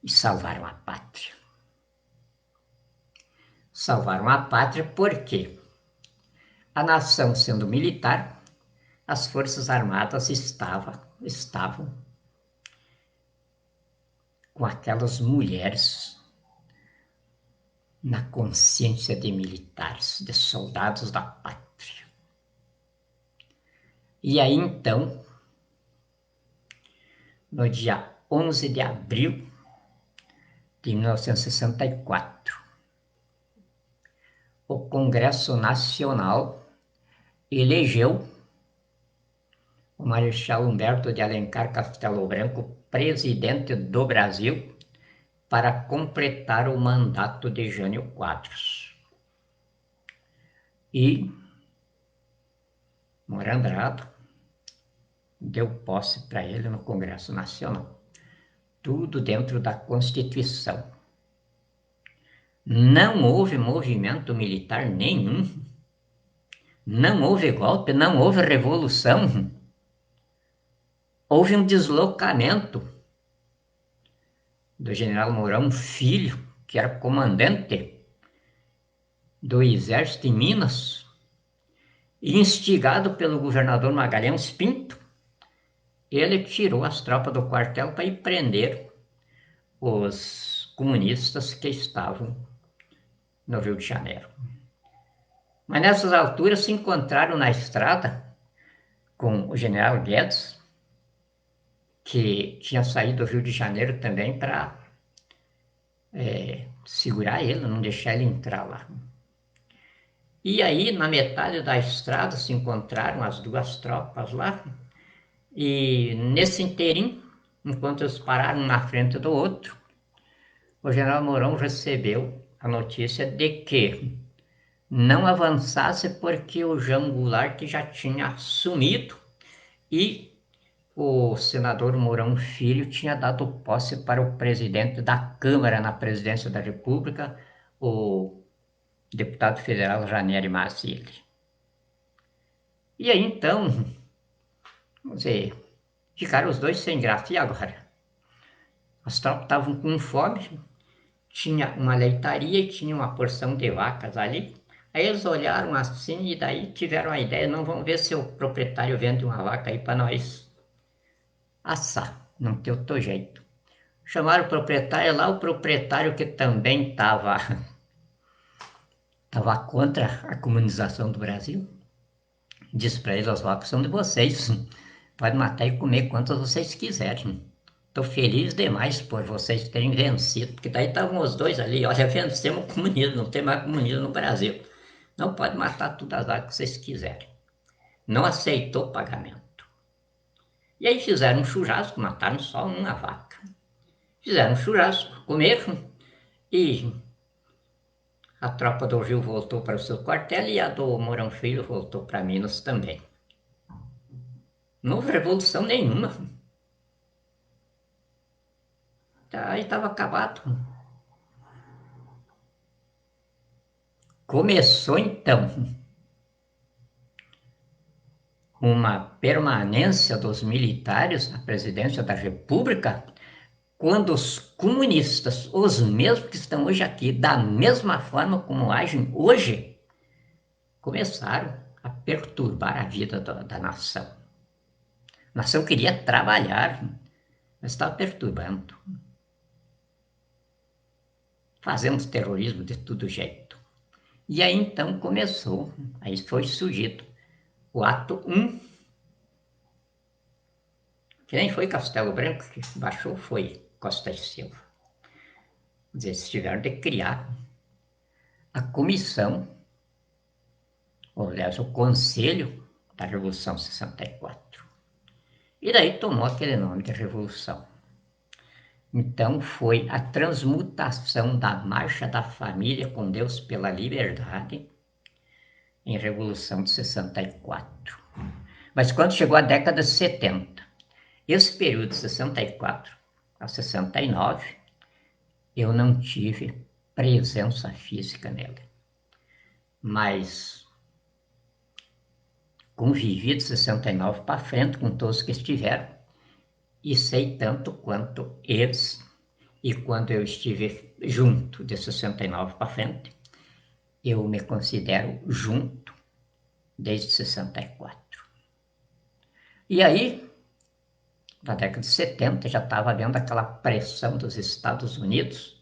E salvaram a pátria. Salvaram a pátria porque a nação, sendo militar, as Forças Armadas estavam com aquelas mulheres na consciência de militares, de soldados da pátria. E aí, então, no dia 11 de abril de 1964, o Congresso Nacional elegeu o Marechal Humberto de Alencar Castelo Branco presidente do Brasil para completar o mandato de Jânio Quadros. E Moura Andrade deu posse para ele no Congresso Nacional. Tudo dentro da Constituição. Não houve movimento militar nenhum. Não houve golpe, não houve revolução. Houve um deslocamento do general Mourão Filho, que era comandante do Exército em Minas, instigado pelo governador Magalhães Pinto. Ele tirou as tropas do quartel para ir prender os comunistas que estavam no Rio de Janeiro. Mas nessas alturas se encontraram na estrada com o general Guedes, que tinha saído do Rio de Janeiro também para segurar ele, não deixar ele entrar lá. E aí, na metade da estrada, se encontraram as duas tropas lá, e nesse inteirinho, enquanto eles pararam um na frente do outro, o general Mourão recebeu a notícia de que não avançasse porque o João Goulart já tinha sumido e o senador Mourão Filho tinha dado posse para o presidente da Câmara na presidência da República, o deputado federal Ranieri Mazzilli. E aí então, vamos dizer, ficaram os dois sem graça. E agora? As tropas estavam com fome, tinha uma leitaria e tinha uma porção de vacas ali. Aí eles olharam assim e daí tiveram a ideia, não, vamos ver se o proprietário vende uma vaca aí para nós assar, não tem outro jeito. Chamaram o proprietário lá, o proprietário que também estava contra a comunização do Brasil, disse para eles, as vacas são de vocês, pode matar e comer quantas vocês quiserem. Estou feliz demais por vocês terem vencido, porque daí estavam os dois ali, olha, vencemos o comunismo, não tem mais comunismo no Brasil. Não pode matar todas as vacas que vocês quiserem. Não aceitou o pagamento. E aí fizeram um churrasco, mataram só uma vaca. Fizeram um churrasco, comeram e a tropa do Rio voltou para o seu quartel e a do Mourão Filho voltou para Minas também. Não houve revolução nenhuma. Aí estava acabado. Começou então uma permanência dos militares na presidência da República, quando os comunistas, os mesmos que estão hoje aqui, da mesma forma como agem hoje, começaram a perturbar a vida da nação. A nação queria trabalhar, mas estava perturbando. Fazendo terrorismo de todo jeito. E aí então começou, aí foi surgido o ato 1, que nem foi Castelo Branco que baixou, foi Costa e Silva. Eles tiveram de criar a comissão, ou aliás, o Conselho da Revolução 64. E daí tomou aquele nome de Revolução. Então foi a transmutação da Marcha da Família com Deus pela Liberdade em Revolução de 64. Mas quando chegou a década de 70, esse período de 64 a 69, eu não tive presença física nele. Mas convivi de 69 para frente com todos que estiveram e sei tanto quanto eles. E quando eu estive junto de 69 para frente, eu me considero junto desde 64. E aí, na década de 70, já estava havendo aquela pressão dos Estados Unidos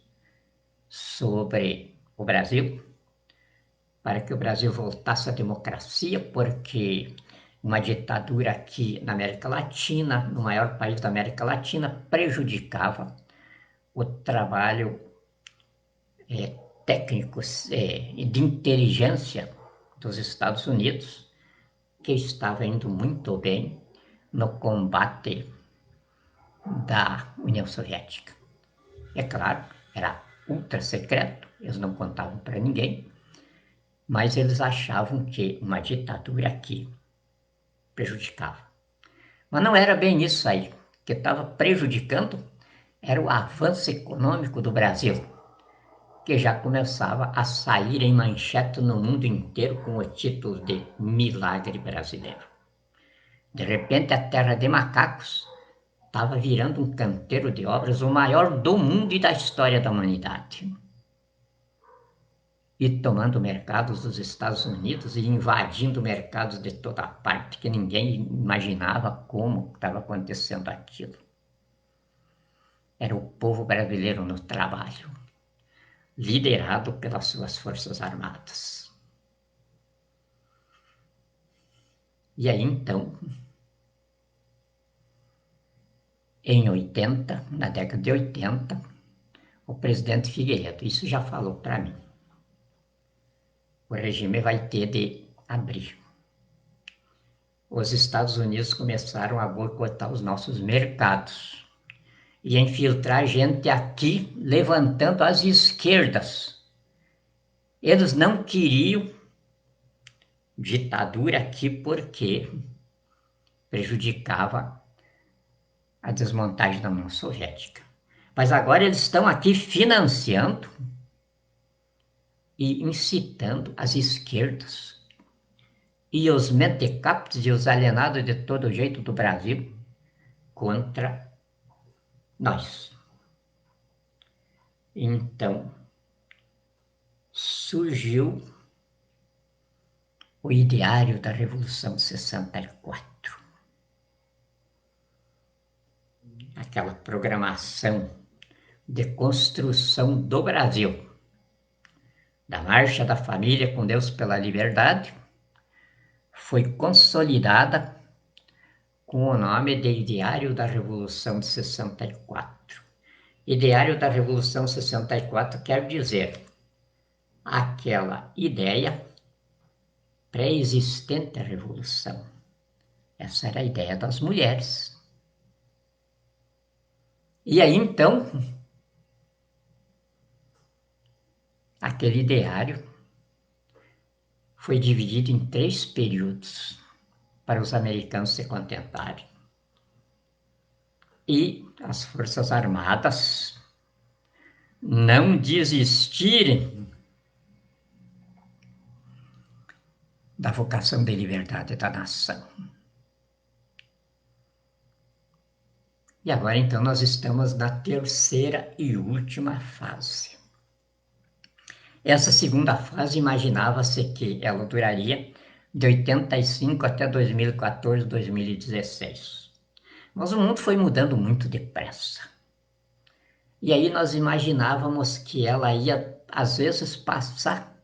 sobre o Brasil, para que o Brasil voltasse à democracia, porque uma ditadura aqui na América Latina, no maior país da América Latina, prejudicava o trabalho técnico de inteligência dos Estados Unidos, que estava indo muito bem no combate da União Soviética. É claro, era ultra secreto, eles não contavam para ninguém, mas eles achavam que uma ditadura aqui prejudicava. Mas não era bem isso aí. O que estava prejudicando era o avanço econômico do Brasil, que já começava a sair em manchete no mundo inteiro com o título de Milagre Brasileiro. De repente, a terra de macacos estava virando um canteiro de obras, o maior do mundo e da história da humanidade. E tomando mercados dos Estados Unidos e invadindo mercados de toda parte, que ninguém imaginava como estava acontecendo aquilo. Era o povo brasileiro no trabalho, liderado pelas suas forças armadas. E aí então, em 80, na década de 80, o presidente Figueiredo, isso já falou para mim, o regime vai ter de abrir. Os Estados Unidos começaram a boicotar os nossos mercados e a infiltrar gente aqui, levantando as esquerdas. Eles não queriam ditadura aqui porque prejudicava a desmontagem da União Soviética. Mas agora eles estão aqui financiando e incitando as esquerdas e os mentecaptos e os alienados de todo jeito do Brasil contra nós. Então, surgiu o ideário da Revolução 64. Aquela programação de construção do Brasil, da Marcha da Família com Deus pela Liberdade, foi consolidada com o nome de Ideário da Revolução de 64. Ideário da Revolução 64 quer dizer aquela ideia pré-existente à Revolução. Essa era a ideia das mulheres. E aí, então, aquele ideário foi dividido em 3 períodos para os americanos se contentarem. E as Forças Armadas não desistirem da vocação de liberdade da nação. E agora, então, nós estamos na terceira e última fase. Essa segunda fase imaginava-se que ela duraria de 85 até 2014, 2016. Mas o mundo foi mudando muito depressa. E aí nós imaginávamos que ela ia, às vezes, passar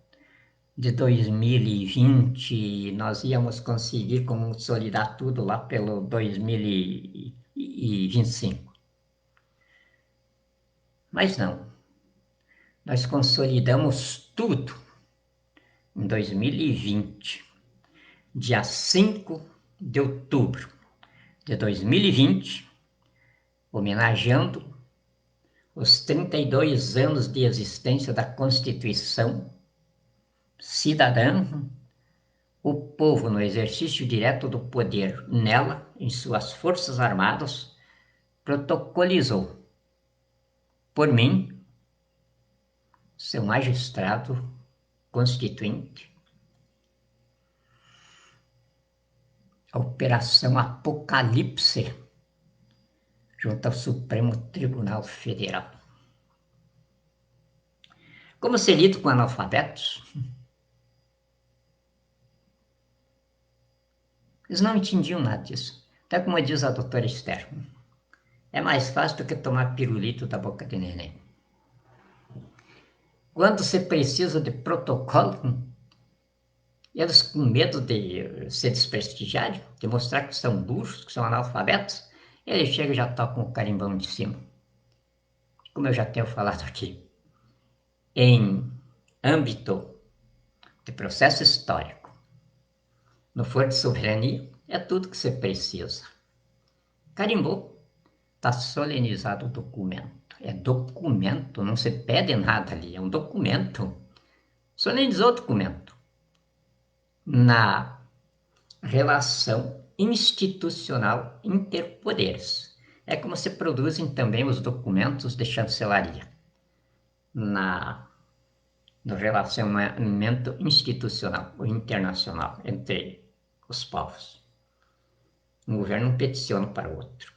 de 2020, nós íamos conseguir consolidar tudo lá pelo 2025. Mas não. Nós consolidamos tudo em 2020, dia 5 de outubro de 2020, homenageando os 32 anos de existência da Constituição cidadã, o povo no exercício direto do poder nela, em suas forças armadas, protocolizou por mim, seu magistrado constituinte, a Operação Apocalipse, junto ao Supremo Tribunal Federal. Como ser lido com analfabetos? Eles não entendiam nada disso. Então, como diz a doutora Esther, é mais fácil do que tomar pirulito da boca de neném. Quando você precisa de protocolo, eles com medo de ser desprestigiados, de mostrar que são burros, que são analfabetos, eles chegam e já tocam o carimbão de cima. Como eu já tenho falado aqui, em âmbito de processo histórico, no foro de soberania, é tudo que você precisa. Carimbou, está solenizado o documento. É documento, não se pede nada ali, é um documento. Solenizou o documento. Na relação institucional interpoderes. É como se produzem também os documentos de chancelaria no relacionamento institucional ou internacional entre os povos. Um governo peticiona para o outro.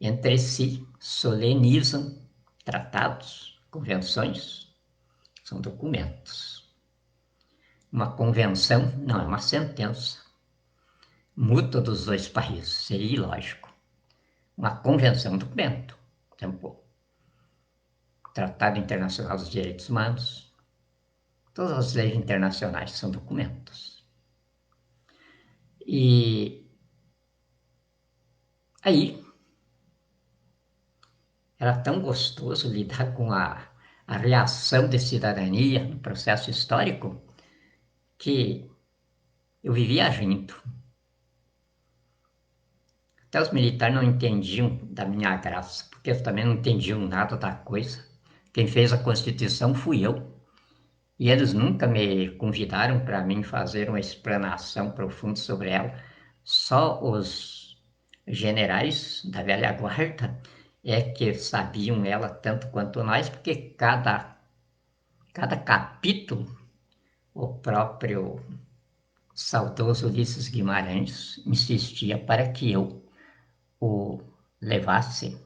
Entre si, solenizam tratados, convenções, são documentos. Uma convenção não é uma sentença mútua dos dois países, seria ilógico. Uma convenção é um documento, exemplo, Tratado Internacional dos Direitos Humanos, todas as leis internacionais são documentos. E aí, era tão gostoso lidar com a reação de cidadania no processo histórico que eu vivia agindo. Até os militares não entendiam da minha graça, porque eles também não entendiam nada da coisa. Quem fez a Constituição fui eu. E eles nunca me convidaram para mim fazer uma explanação profunda sobre ela. Só os generais da velha guarda é que sabiam ela tanto quanto nós, porque cada capítulo, o próprio saudoso Ulisses Guimarães insistia para que eu o levasse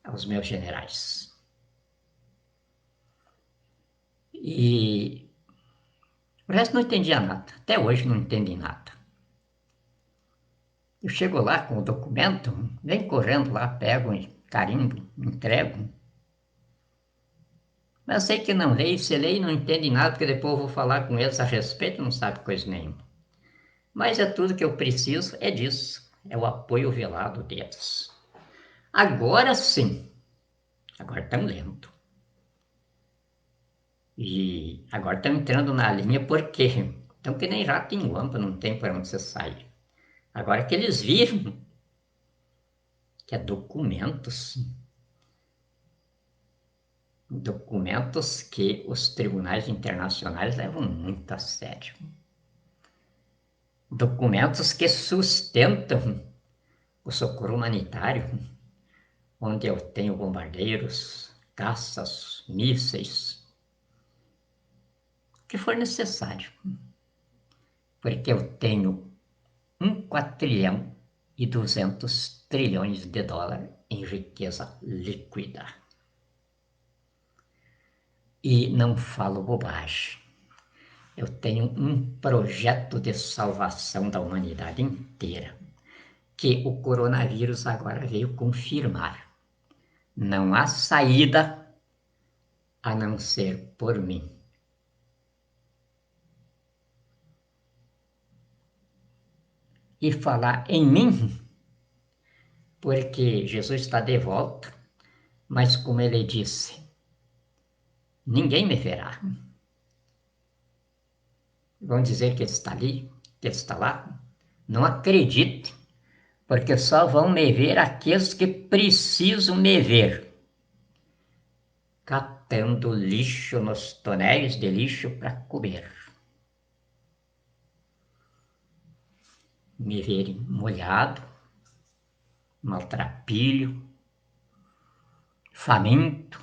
aos meus generais. E o resto não entendia nada, até hoje não entendem nada. Eu chego lá com o documento, vem correndo lá, pego, carimbo, entrego. Mas eu sei que não leio, se leio não entende nada, porque depois eu vou falar com eles a respeito, não sabe coisa nenhuma. Mas é tudo que eu preciso, é disso, é o apoio velado deles. Agora sim, agora estão lendo. E agora estão entrando na linha porque estão que nem rato em guampa, não tem para onde você sair. Agora que eles viram que é documentos que os tribunais internacionais levam muito a sério. Documentos que sustentam o socorro humanitário, onde eu tenho bombardeiros, caças, mísseis, o que for necessário. Porque eu tenho 1,2 trilhões em riqueza líquida. E não falo bobagem. Eu tenho um projeto de salvação da humanidade inteira, que o coronavírus agora veio confirmar. Não há saída a não ser por mim. E falar em mim, porque Jesus está de volta, mas como ele disse, ninguém me verá. Vão dizer que ele está ali, que ele está lá. Não acredite, porque só vão me ver aqueles que precisam me ver. Catando lixo nos tonéis de lixo para comer. Me verem molhado, maltrapilho, faminto,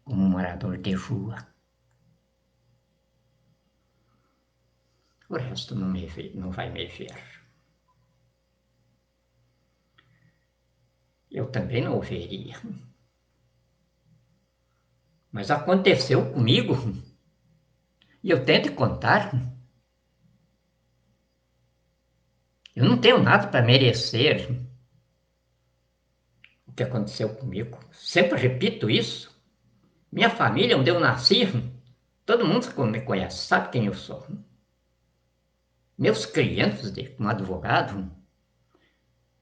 como morador de rua. O resto não vai me ver. Eu também não o veria. Mas aconteceu comigo. E eu tenho de contar. Eu não tenho nada para merecer o que aconteceu comigo. Sempre repito isso. Minha família, onde eu nasci, todo mundo me conhece, sabe quem eu sou. Meus clientes como advogado,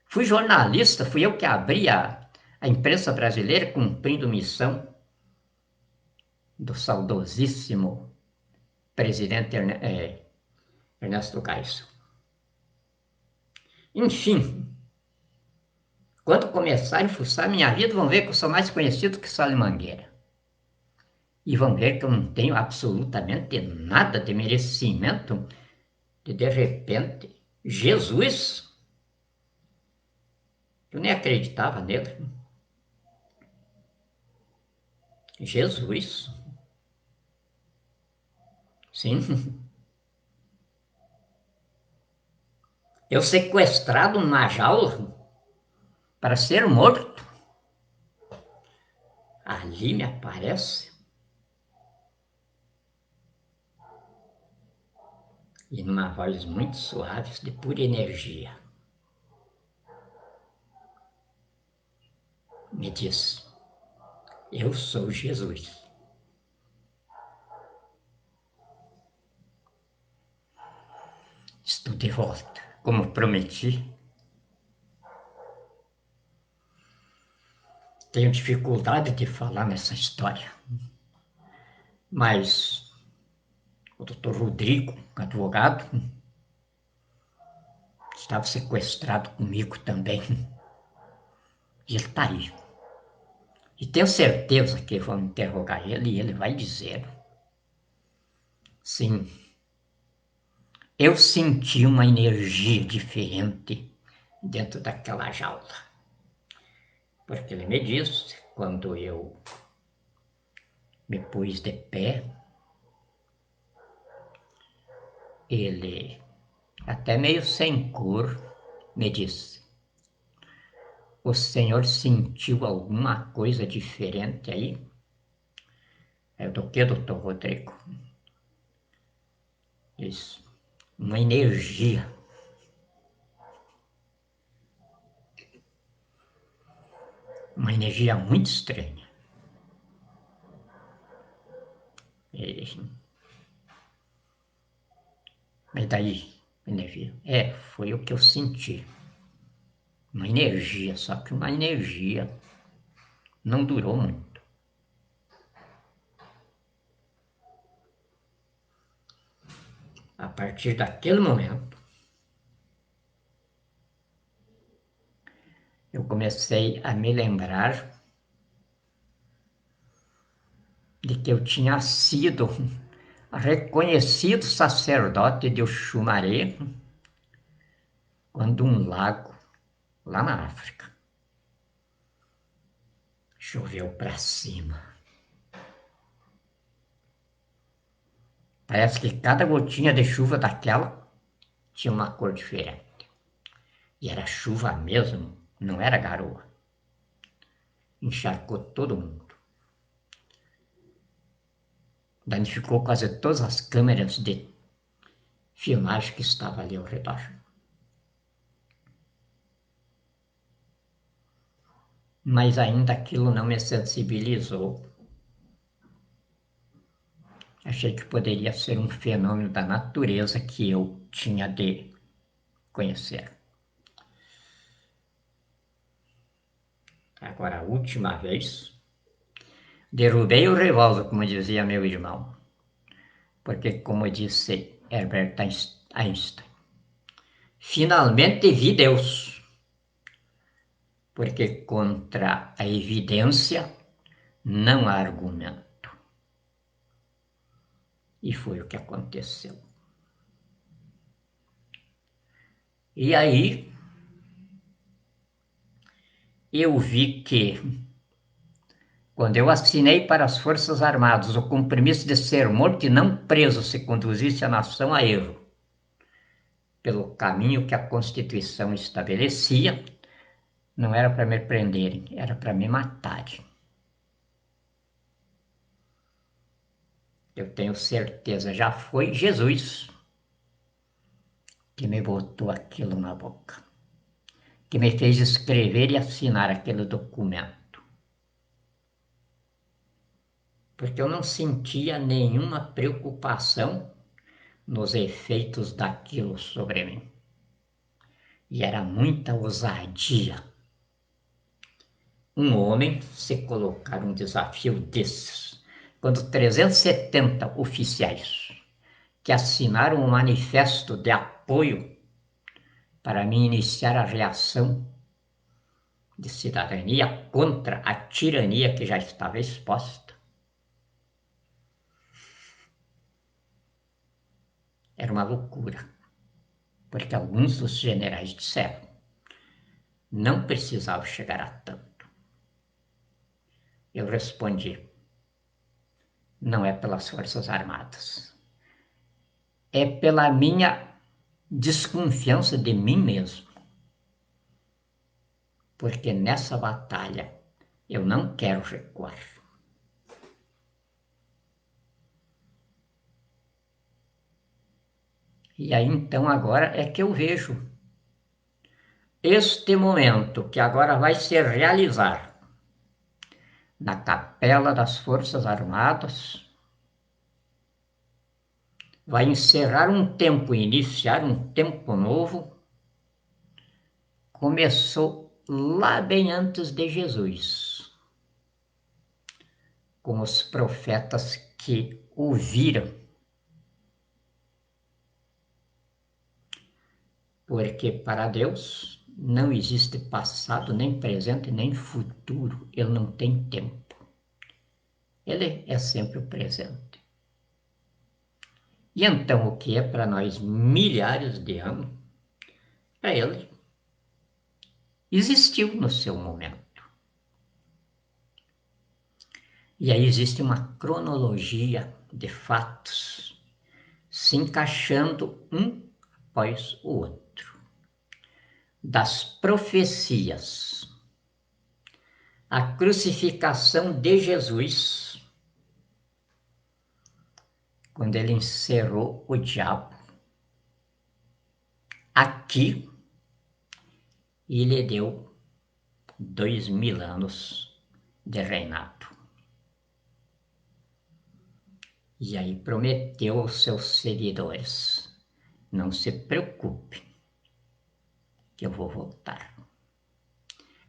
fui jornalista, fui eu que abri a imprensa brasileira cumprindo missão do saudosíssimo presidente Ernesto Geisel. Enfim, quando começarem a fuçar minha vida, vão ver que eu sou mais conhecido que Sala Mangueira. E vão ver que eu não tenho absolutamente nada de merecimento de repente, Jesus, eu nem acreditava nele. Jesus, sim, eu sequestrado numa jaula para ser morto, ali me aparece, e numa voz muito suave, de pura energia, me diz, eu sou Jesus. Estou de volta, como prometi. Tenho dificuldade de falar nessa história, mas o doutor Rodrigo, advogado, estava sequestrado comigo também. E ele está aí. E tenho certeza que vão interrogar ele e ele vai dizer. Sim, eu senti uma energia diferente dentro daquela jaula. Porque ele me disse, quando eu me pus de pé, ele, até meio sem cor, me disse: o senhor sentiu alguma coisa diferente aí? É do que, doutor Rodrigo? Isso, uma energia. Uma energia muito estranha. E, mas daí, energia? É, foi o que eu senti. Uma energia, só que uma energia não durou muito. A partir daquele momento, eu comecei a me lembrar de que eu tinha sido reconhecido sacerdote de Oxumaré quando um lago, lá na África, choveu para cima. Parece que cada gotinha de chuva daquela tinha uma cor diferente. E era chuva mesmo, não era garoa. Encharcou todo mundo. Danificou quase todas as câmeras de filmagem que estavam ali ao redor. Mas ainda aquilo não me sensibilizou. Achei que poderia ser um fenômeno da natureza que eu tinha de conhecer. Agora, a última vez, derrubei o revólver, como dizia meu irmão. Porque, como disse Herbert Einstein, finalmente vi Deus. Porque contra a evidência não há argumento. E foi o que aconteceu. E aí eu vi que, quando eu assinei para as Forças Armadas o compromisso de ser morto e não preso se conduzisse a nação a erro, pelo caminho que a Constituição estabelecia, não era para me prenderem, era para me matarem. eu tenho certeza, já foi Jesus que me botou aquilo na boca, que me fez escrever e assinar aquele documento. Porque eu não sentia nenhuma preocupação nos efeitos daquilo sobre mim. E era muita ousadia. Um homem se colocar um desafio desses, quando 370 oficiais que assinaram um manifesto de apoio para me iniciar a reação de cidadania contra a tirania que já estava exposta. Era uma loucura, porque alguns dos generais disseram, não precisava chegar a tanto. Eu respondi, não é pelas Forças Armadas, é pela minha desconfiança de mim mesmo. Porque nessa batalha eu não quero recuar. E aí então agora é que eu vejo este momento que agora vai se realizar na Capela das Forças Armadas, vai encerrar um tempo e iniciar um tempo novo, começou lá bem antes de Jesus, com os profetas que ouviram. Porque para Deus não existe passado, nem presente, nem futuro. Ele não tem tempo. Ele é sempre o presente. E então o que é para nós milhares de anos, para ele existiu no seu momento. E aí existe uma cronologia de fatos se encaixando um após o outro. Das profecias, a crucificação de Jesus, quando ele encerrou o diabo aqui e lhe deu 2000 anos de reinado. E aí prometeu aos seus seguidores, não se preocupe, que eu vou voltar.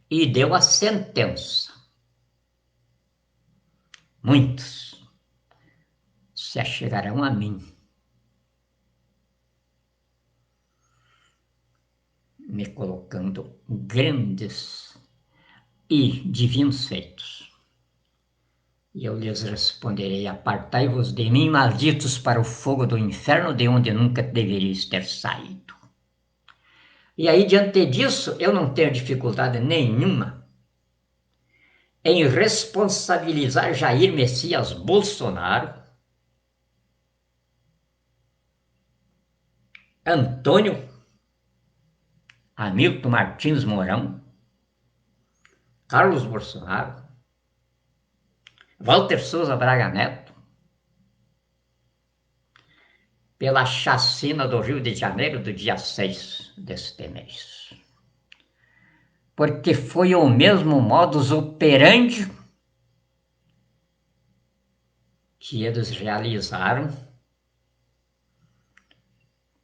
E deu a sentença. Muitos se achegarão a mim, me colocando grandes e divinos feitos. E eu lhes responderei, apartai-vos de mim, malditos, para o fogo do inferno, de onde nunca deveríeis ter saído. E aí, diante disso, eu não tenho dificuldade nenhuma em responsabilizar Jair Messias Bolsonaro, Antônio Hamilton Martins Mourão, Carlos Bolsonaro, Walter Souza Braga Neto, pela chacina do Rio de Janeiro do dia 6 deste mês. Porque foi o mesmo modus operandi que eles realizaram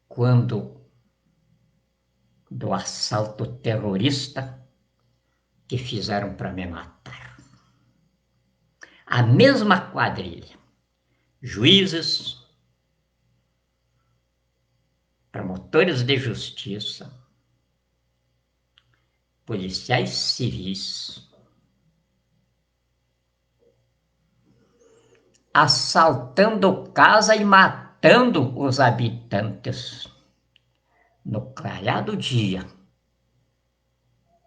quando do assalto terrorista que fizeram para me matar. A mesma quadrilha, juízes, promotores de justiça, policiais civis, assaltando casa e matando os habitantes no clareado dia,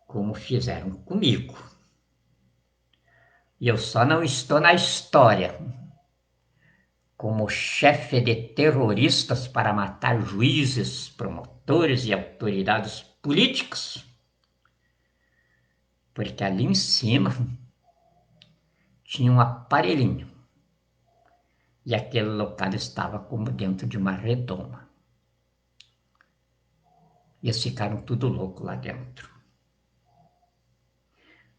como fizeram comigo. E eu só não estou na história como chefe de terroristas para matar juízes, promotores e autoridades políticas, porque ali em cima tinha um aparelhinho e aquele local estava como dentro de uma redoma. E eles ficaram tudo louco lá dentro.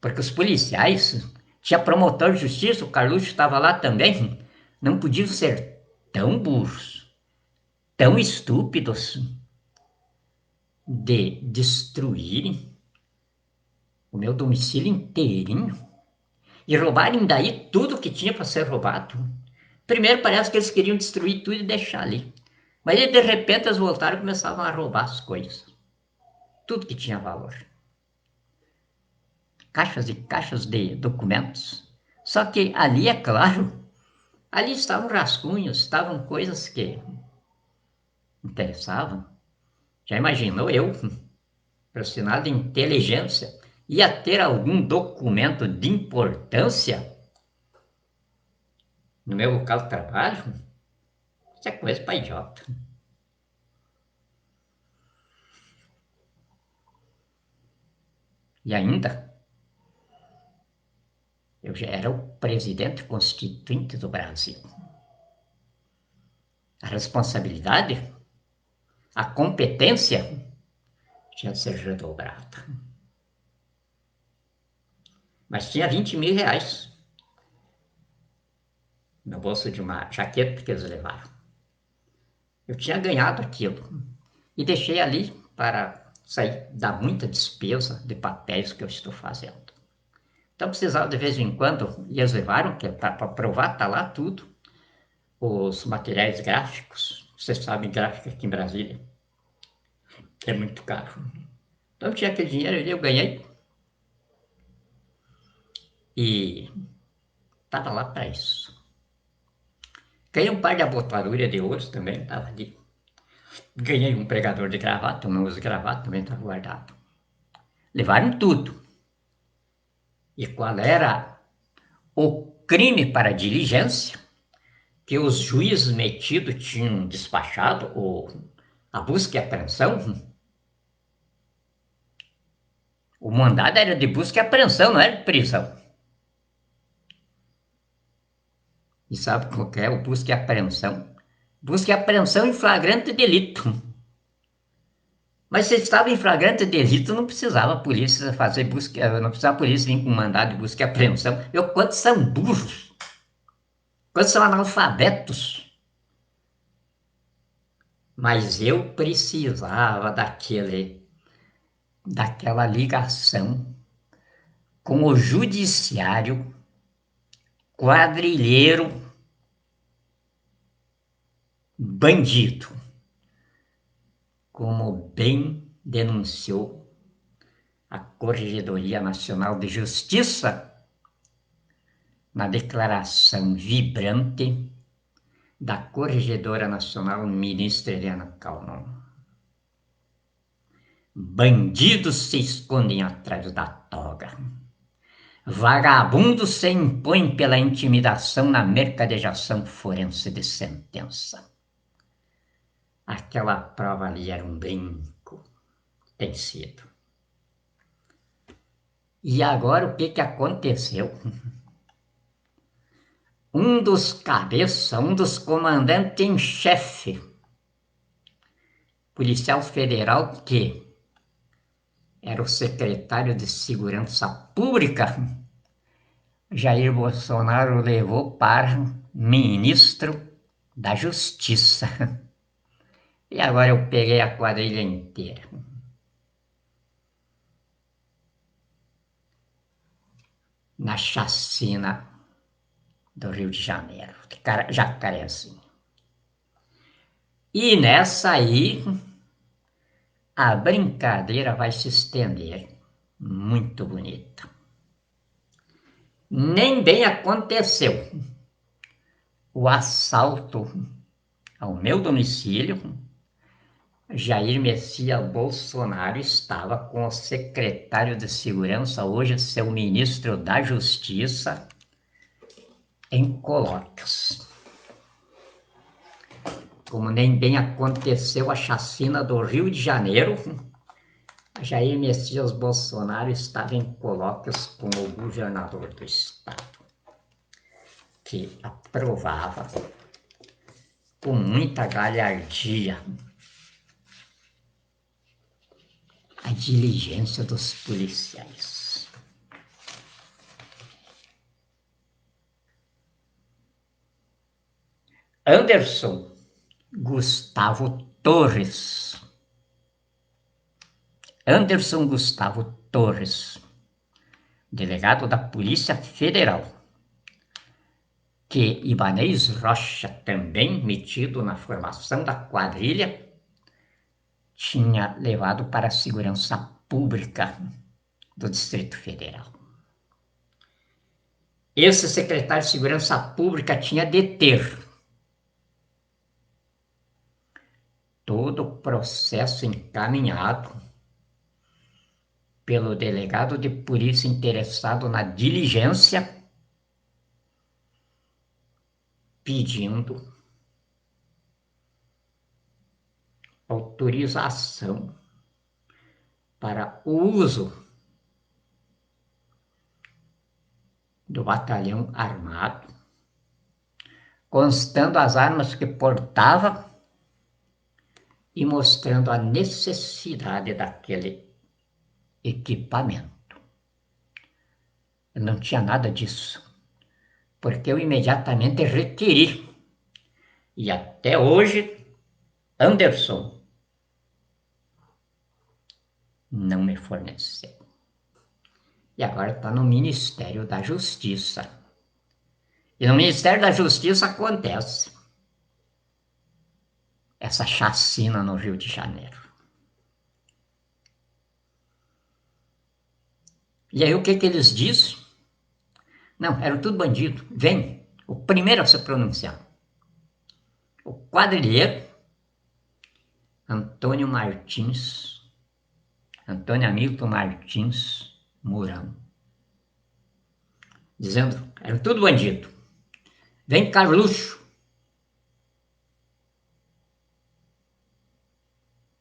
Porque os policiais, tinha promotor de justiça, o Carluxo estava lá também, não podiam ser tão burros, tão estúpidos de destruírem o meu domicílio inteirinho e roubarem daí tudo que tinha para ser roubado. Primeiro parece que eles queriam destruir tudo e deixar ali. Mas aí, de repente eles voltaram e começavam a roubar as coisas. Tudo que tinha valor. Caixas e caixas de documentos. Só que ali, é claro, ali estavam rascunhos, estavam coisas que interessavam. Já imaginou eu, profissional de inteligência, ia ter algum documento de importância no meu local de trabalho? Isso é coisa para idiota. E ainda, eu já era o presidente constituinte do Brasil. A responsabilidade, a competência tinha de ser redobrada. Mas tinha 20 mil reais no bolso de uma jaqueta que eles levaram. Eu tinha ganhado aquilo e deixei ali para sair da muita despesa de papéis que eu estou fazendo. Então precisava de vez em quando, e eles levaram, que é para provar, está lá tudo, os materiais gráficos. Vocês sabem, gráfico aqui em Brasília é muito caro. Então eu tinha aquele dinheiro ali, eu ganhei e estava lá para isso. Ganhei um par de abotoaduras de ouro também, estava ali. Ganhei um pregador de gravata, eu não uso gravata, também estava guardado. Levaram tudo. E qual era o crime para diligência que os juízes metidos tinham despachado, a busca e apreensão? O mandado era de busca e apreensão, não era de prisão. E sabe qual que é o busca e apreensão? Busca e apreensão em flagrante delito. Mas se estava em flagrante delito, não precisava a polícia fazer busca, não precisava a polícia vir com mandado de busca e apreensão. Quantos são burros? Quantos são analfabetos? Mas eu precisava daquela ligação com o judiciário quadrilheiro bandido, como bem denunciou a Corregedoria Nacional de Justiça na declaração vibrante da Corregedora Nacional, ministra Helena Calmon. Bandidos se escondem atrás da toga. Vagabundos se impõem pela intimidação na mercadejação forense de sentença. Aquela prova ali era um brinco, tem sido. E agora o que aconteceu? Um dos cabeças, um dos comandantes em chefe, policial federal que era o secretário de Segurança Pública, Jair Bolsonaro levou para ministro da Justiça. E agora eu peguei a quadrilha inteira. Na chacina do Rio de Janeiro, Jacarezinho. E nessa aí, a brincadeira vai se estender. Muito bonita. Nem bem aconteceu o assalto ao meu domicílio. Jair Messias Bolsonaro estava com o secretário de Segurança, hoje seu ministro da Justiça, em Colocas. Como nem bem aconteceu a chacina do Rio de Janeiro, Jair Messias Bolsonaro estava em Colocas com o governador do estado, que aprovava com muita galhardia a diligência dos policiais. Anderson Gustavo Torres. Anderson Gustavo Torres, delegado da Polícia Federal, que Ibanez Rocha, também metido na formação da quadrilha, tinha levado para a segurança pública do Distrito Federal. Esse secretário de Segurança Pública tinha de ter todo o processo encaminhado pelo delegado de polícia interessado na diligência, pedindo autorização para o uso do batalhão armado, constando as armas que portava e mostrando a necessidade daquele equipamento. Eu não tinha nada disso, porque eu imediatamente requeri. E até hoje, Anderson não me forneceu. E agora está no Ministério da Justiça. E no Ministério da Justiça acontece essa chacina no Rio de Janeiro. E aí o que eles dizem? Não, eram tudo bandido. Vem, o primeiro a se pronunciar. O quadrilheiro Antônio Hamilton Martins Mourão, dizendo, eram tudo bandido. Vem Carluxo.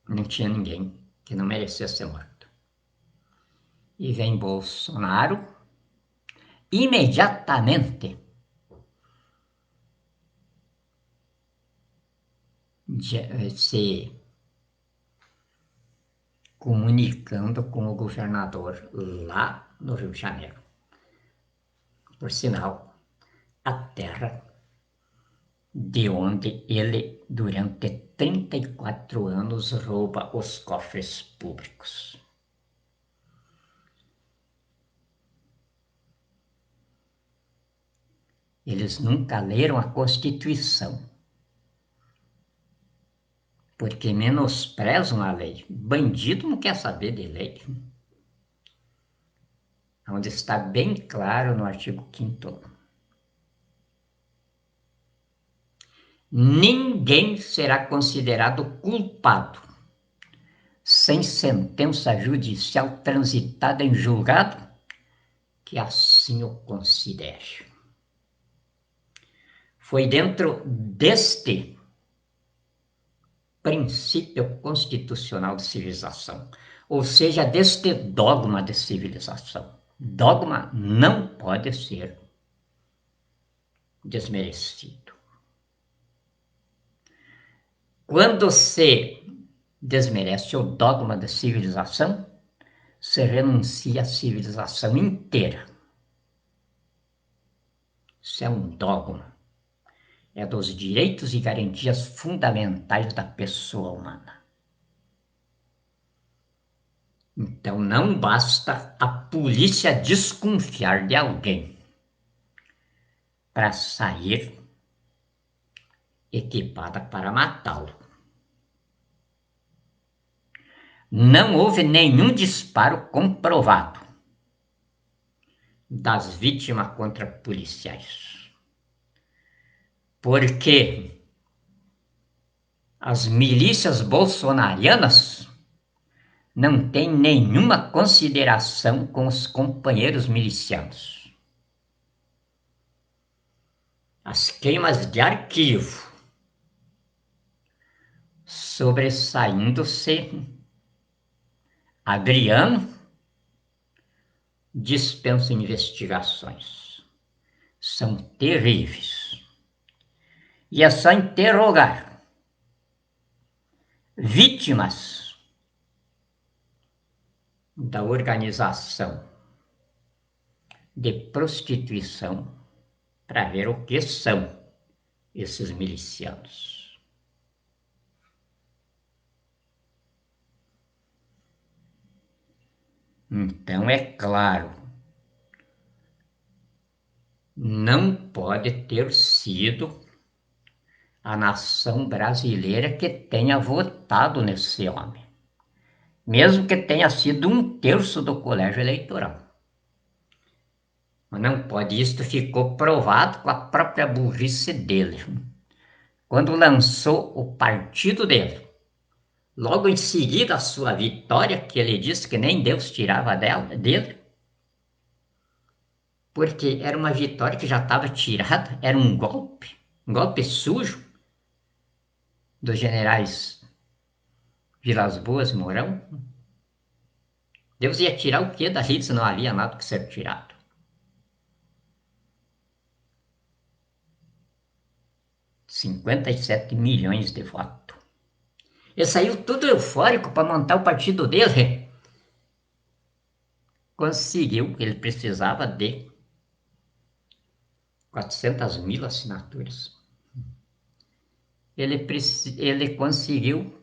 Não tinha ninguém que não merecia ser morto. E vem Bolsonaro, imediatamente se comunicando com o governador lá no Rio de Janeiro. Por sinal, a terra de onde ele, durante 34 anos, rouba os cofres públicos. Eles nunca leram a Constituição, porque menosprezam a lei. Bandido não quer saber de lei. Onde está bem claro no artigo 5º. Ninguém será considerado culpado sem sentença judicial transitada em julgado que assim o considere. Foi dentro deste princípio constitucional de civilização, ou seja, deste dogma de civilização. Dogma não pode ser desmerecido. Quando se desmerece o dogma da civilização, se renuncia à civilização inteira. Isso é um dogma. É dos direitos e garantias fundamentais da pessoa humana. Então não basta a polícia desconfiar de alguém para sair equipada para matá-lo. Não houve nenhum disparo comprovado das vítimas contra policiais. Porque as milícias bolsonarianas não têm nenhuma consideração com os companheiros milicianos. As queimas de arquivo, sobressaindo-se Adriano, dispensam investigações. São terríveis. E é só interrogar vítimas da organização de prostituição para ver o que são esses milicianos. Então, é claro, não pode ter sido a nação brasileira que tenha votado nesse homem, mesmo que tenha sido 1/3 do colégio eleitoral. Mas não pode, isto ficou provado com a própria burrice dele. Quando lançou o partido dele, logo em seguida a sua vitória, que ele disse que nem Deus tirava dele, porque era uma vitória que já estava tirada, era um golpe sujo dos generais Vilas Boas e Mourão. Deus ia tirar o quê dali se não havia nada que ser tirado? $57 milhões de votos. Ele saiu tudo eufórico para montar o partido dele. Conseguiu, ele precisava de 400.000 assinaturas. Ele conseguiu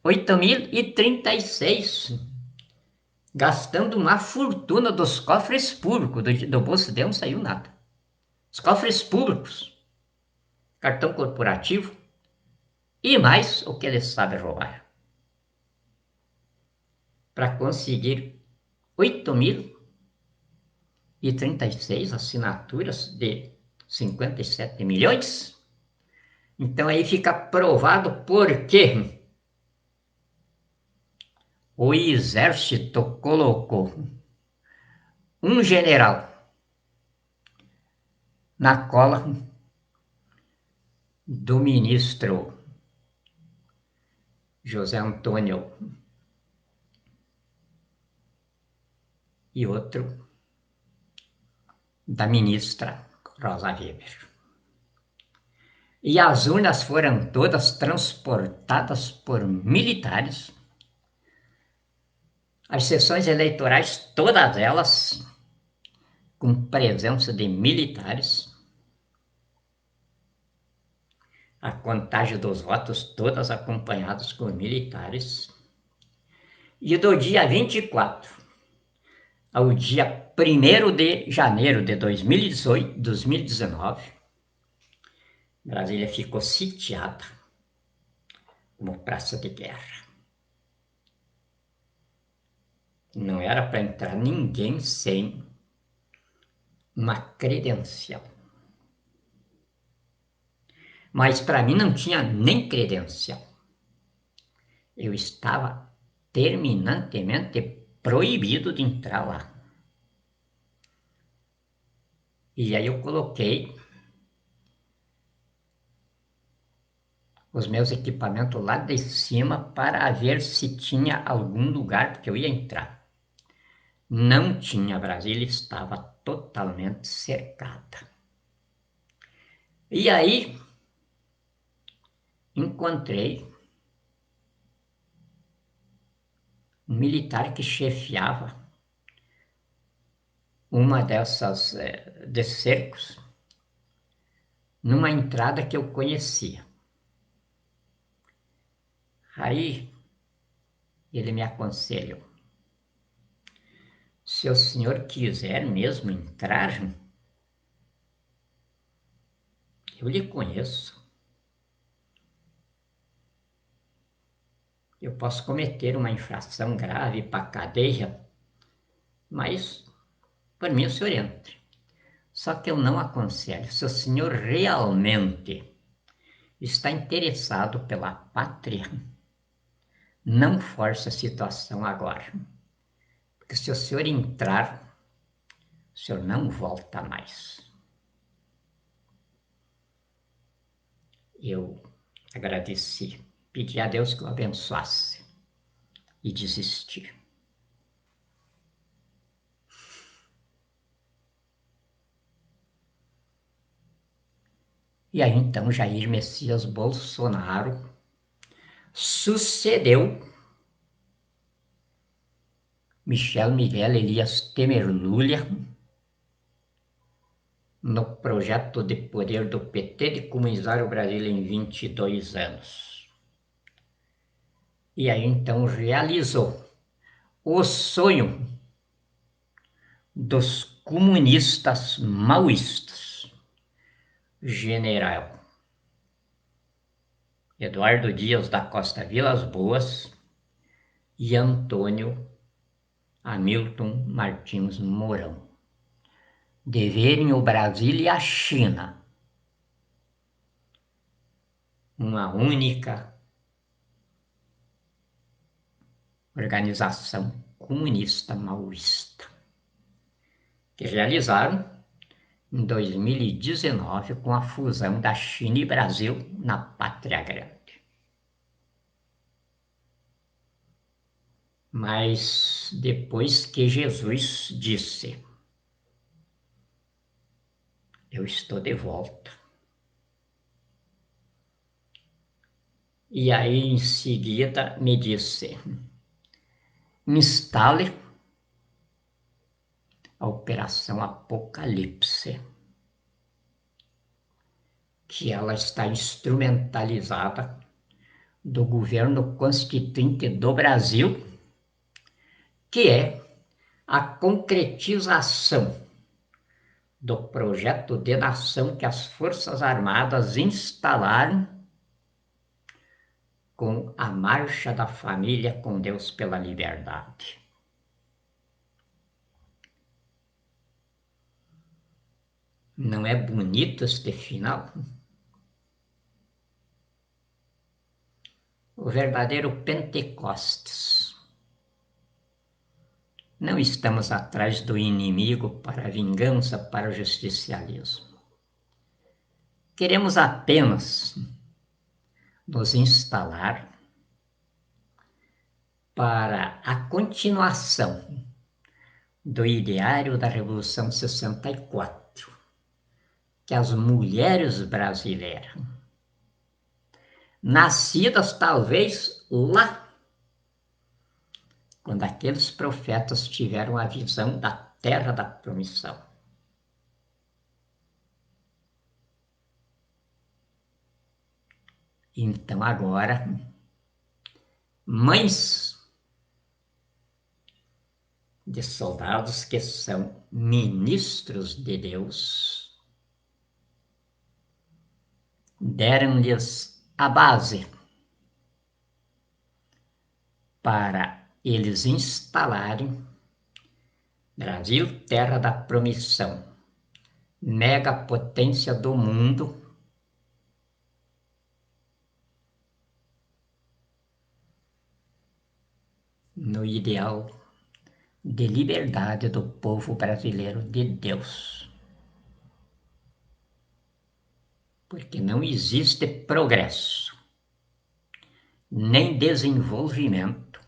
8.036, gastando uma fortuna dos cofres públicos, do bolso dele não saiu nada. Os cofres públicos, cartão corporativo e mais o que ele sabe roubar. Para conseguir 8.036 assinaturas de 57 milhões. Então aí fica provado por que o exército colocou um general na cola do ministro José Antônio e outro da ministra Rosa Weber. E as urnas foram todas transportadas por militares. As sessões eleitorais, todas elas com presença de militares. A contagem dos votos, todas acompanhadas por militares. E do dia 24 ao dia 1º de janeiro de 2019, Brasília ficou sitiada como praça de guerra. Não era para entrar ninguém sem uma credencial. Mas para mim não tinha nem credencial. Eu estava terminantemente proibido de entrar lá. E aí eu coloquei os meus equipamentos lá de cima para ver se tinha algum lugar, porque eu ia entrar. Não tinha, Brasília estava totalmente cercada. E aí encontrei um militar que chefiava uma desses cercos, numa entrada que eu conhecia. Aí ele me aconselhou: se o senhor quiser mesmo entrar, eu lhe conheço. Eu posso cometer uma infração grave para a cadeia, mas por mim o senhor entre. Só que eu não aconselho. Se o senhor realmente está interessado pela pátria, não force a situação agora. Porque se o senhor entrar, o senhor não volta mais. Eu agradeci, pedi a Deus que o abençoasse e desisti. E aí então Jair Messias Bolsonaro sucedeu Michel Miguel Elias Temer Lulia no projeto de poder do PT de comunizar o Brasil em 22 anos. E aí então realizou o sonho dos comunistas maoístas, general Eduardo Dias da Costa Vilas Boas e Antônio Hamilton Martins Mourão, de verem o Brasil e a China uma única organização comunista maoísta, que realizaram em 2019 com a fusão da China e Brasil na Pátria Grande. Mas depois que Jesus disse: eu estou de volta. E aí em seguida me disse: instale a Operação Apocalipse, que ela está instrumentalizada do governo constituinte do Brasil, que é a concretização do projeto de nação que as Forças Armadas instalaram com a Marcha da Família com Deus pela Liberdade. Não é bonito este final? O verdadeiro Pentecostes. Não estamos atrás do inimigo para a vingança, para o justicialismo. Queremos apenas nos instalar para a continuação do ideário da Revolução 64, que as mulheres brasileiras, nascidas talvez lá, quando aqueles profetas tiveram a visão da terra da promissão. Então agora, mães de soldados que são ministros de Deus, deram-lhes a base para eles instalarem Brasil, terra da promissão, megapotência do mundo, no ideal de liberdade do povo brasileiro de Deus. Porque não existe progresso, nem desenvolvimento,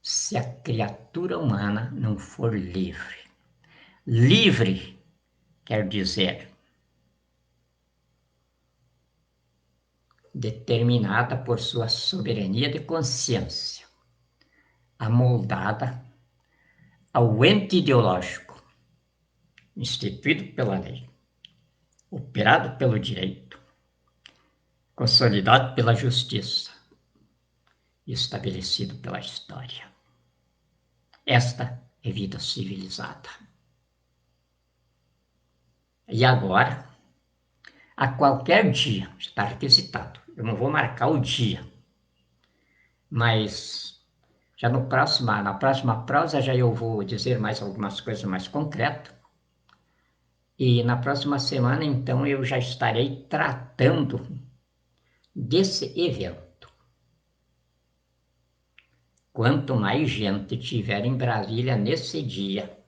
se a criatura humana não for livre. Livre quer dizer determinada por sua soberania de consciência, amoldada ao ente ideológico, instituído pela lei, operado pelo direito, consolidado pela justiça e estabelecido pela história. Esta é vida civilizada. E agora, a qualquer dia, está requisitado, eu não vou marcar o dia, mas já na próxima prosa já eu vou dizer mais algumas coisas mais concretas. E na próxima semana, então, eu já estarei tratando desse evento. Quanto mais gente tiver em Brasília nesse dia,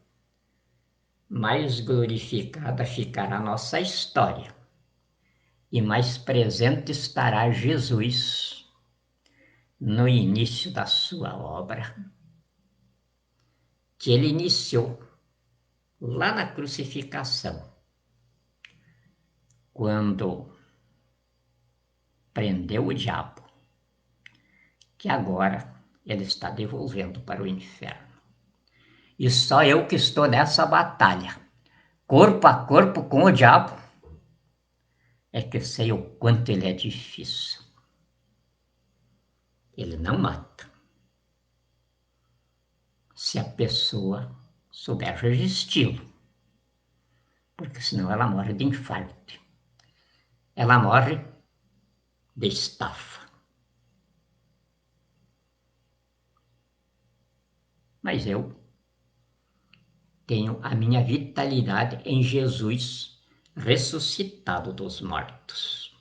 mais glorificada ficará a nossa história e mais presente estará Jesus no início da sua obra, que ele iniciou lá na crucificação, quando prendeu o diabo, que agora ele está devolvendo para o inferno. E só eu que estou nessa batalha, corpo a corpo com o diabo, é que sei o quanto ele é difícil. Ele não mata. Se a pessoa souber resisti-lo, porque senão ela morre de infarto. Ela morre de estafa. Mas eu tenho a minha vitalidade em Jesus ressuscitado dos mortos.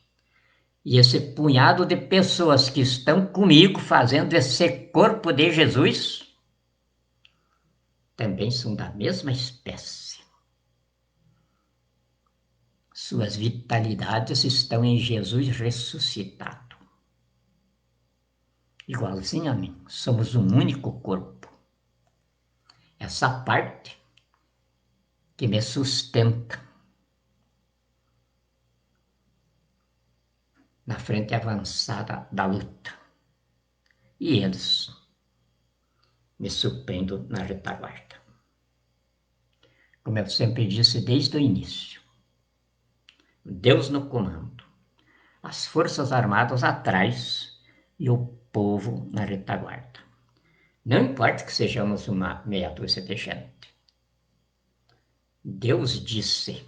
E esse punhado de pessoas que estão comigo fazendo esse corpo de Jesus também são da mesma espécie. Suas vitalidades estão em Jesus ressuscitado. Igualzinho a mim, somos um único corpo. Essa parte que me sustenta na frente avançada da luta. E eles me surpreendem na retaguarda. Como eu sempre disse desde o início, Deus no comando, as Forças Armadas atrás e o povo na retaguarda. Não importa que sejamos uma meia dúzia de gente. Deus disse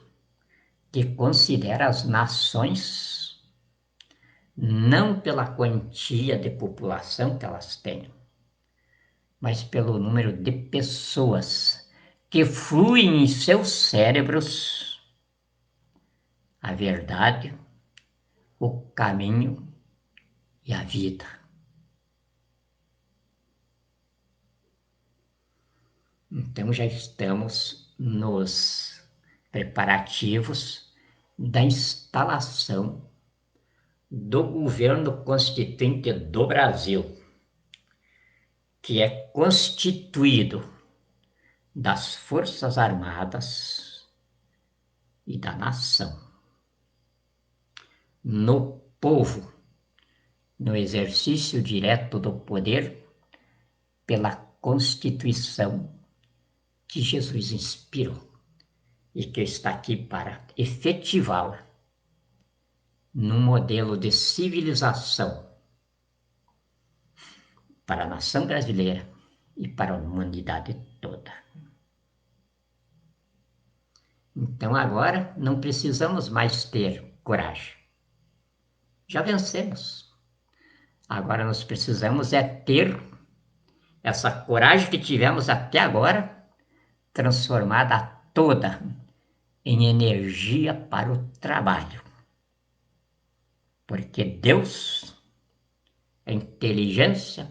que considera as nações não pela quantia de população que elas têm, mas pelo número de pessoas que fluem em seus cérebros a verdade, o caminho e a vida. Então já estamos nos preparativos da instalação do governo constituinte do Brasil, que é constituído das Forças Armadas e da nação. No povo, no exercício direto do poder, pela Constituição que Jesus inspirou e que está aqui para efetivá-la num modelo de civilização para a nação brasileira e para a humanidade toda. Então agora não precisamos mais ter coragem. Já vencemos. Agora nós precisamos é ter essa coragem que tivemos até agora, transformada toda em energia para o trabalho. Porque Deus é inteligência,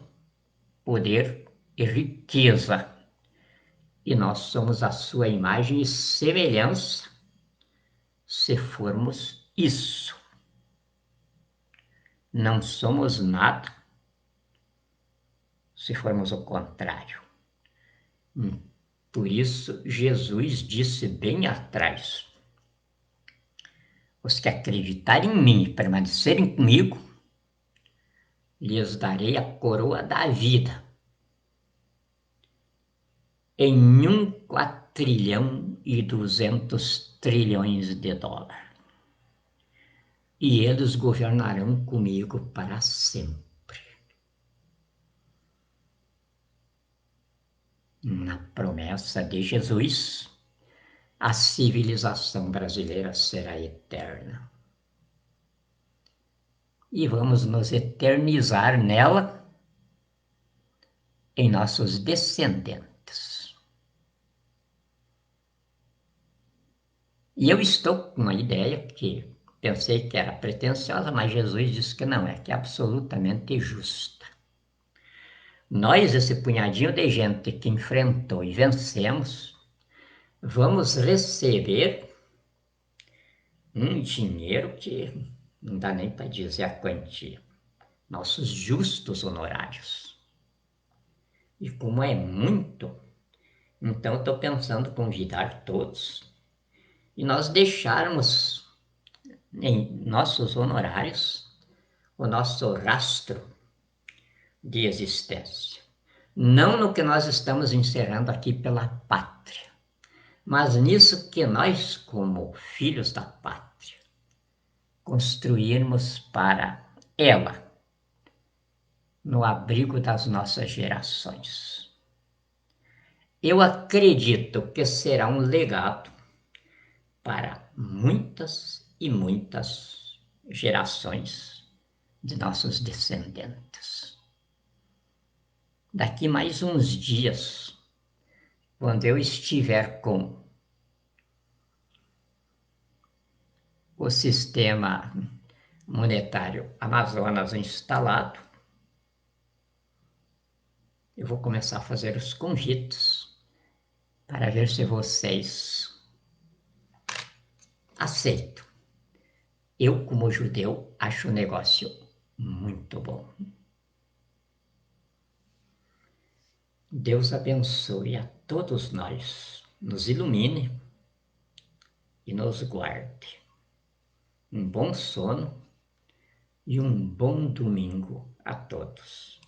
poder e riqueza. E nós somos a sua imagem e semelhança se formos isso. Não somos nada se formos o contrário. Por isso, Jesus disse bem atrás: os que acreditarem em mim e permanecerem comigo, lhes darei a coroa da vida em 1,2 trilhões. E eles governarão comigo para sempre. Na promessa de Jesus, a civilização brasileira será eterna. E vamos nos eternizar nela em nossos descendentes. E eu estou com uma ideia que pensei que era pretensiosa, mas Jesus disse que não é, que é absolutamente justa. Nós, esse punhadinho de gente que enfrentou e vencemos, vamos receber um dinheiro que não dá nem para dizer a quantia. Nossos justos honorários. E como é muito, então estou pensando em convidar todos e nós deixarmos em nossos honorários, o nosso rastro de existência. Não no que nós estamos encerrando aqui pela pátria, mas nisso que nós, como filhos da pátria, construirmos para ela, no abrigo das nossas gerações. Eu acredito que será um legado para muitas e muitas gerações de nossos descendentes. Daqui mais uns dias, quando eu estiver com o sistema monetário Amazonas instalado, eu vou começar a fazer os convites para ver se vocês aceitam. Eu, como judeu, acho o negócio muito bom. Deus abençoe a todos nós, nos ilumine e nos guarde. Um bom sono e um bom domingo a todos.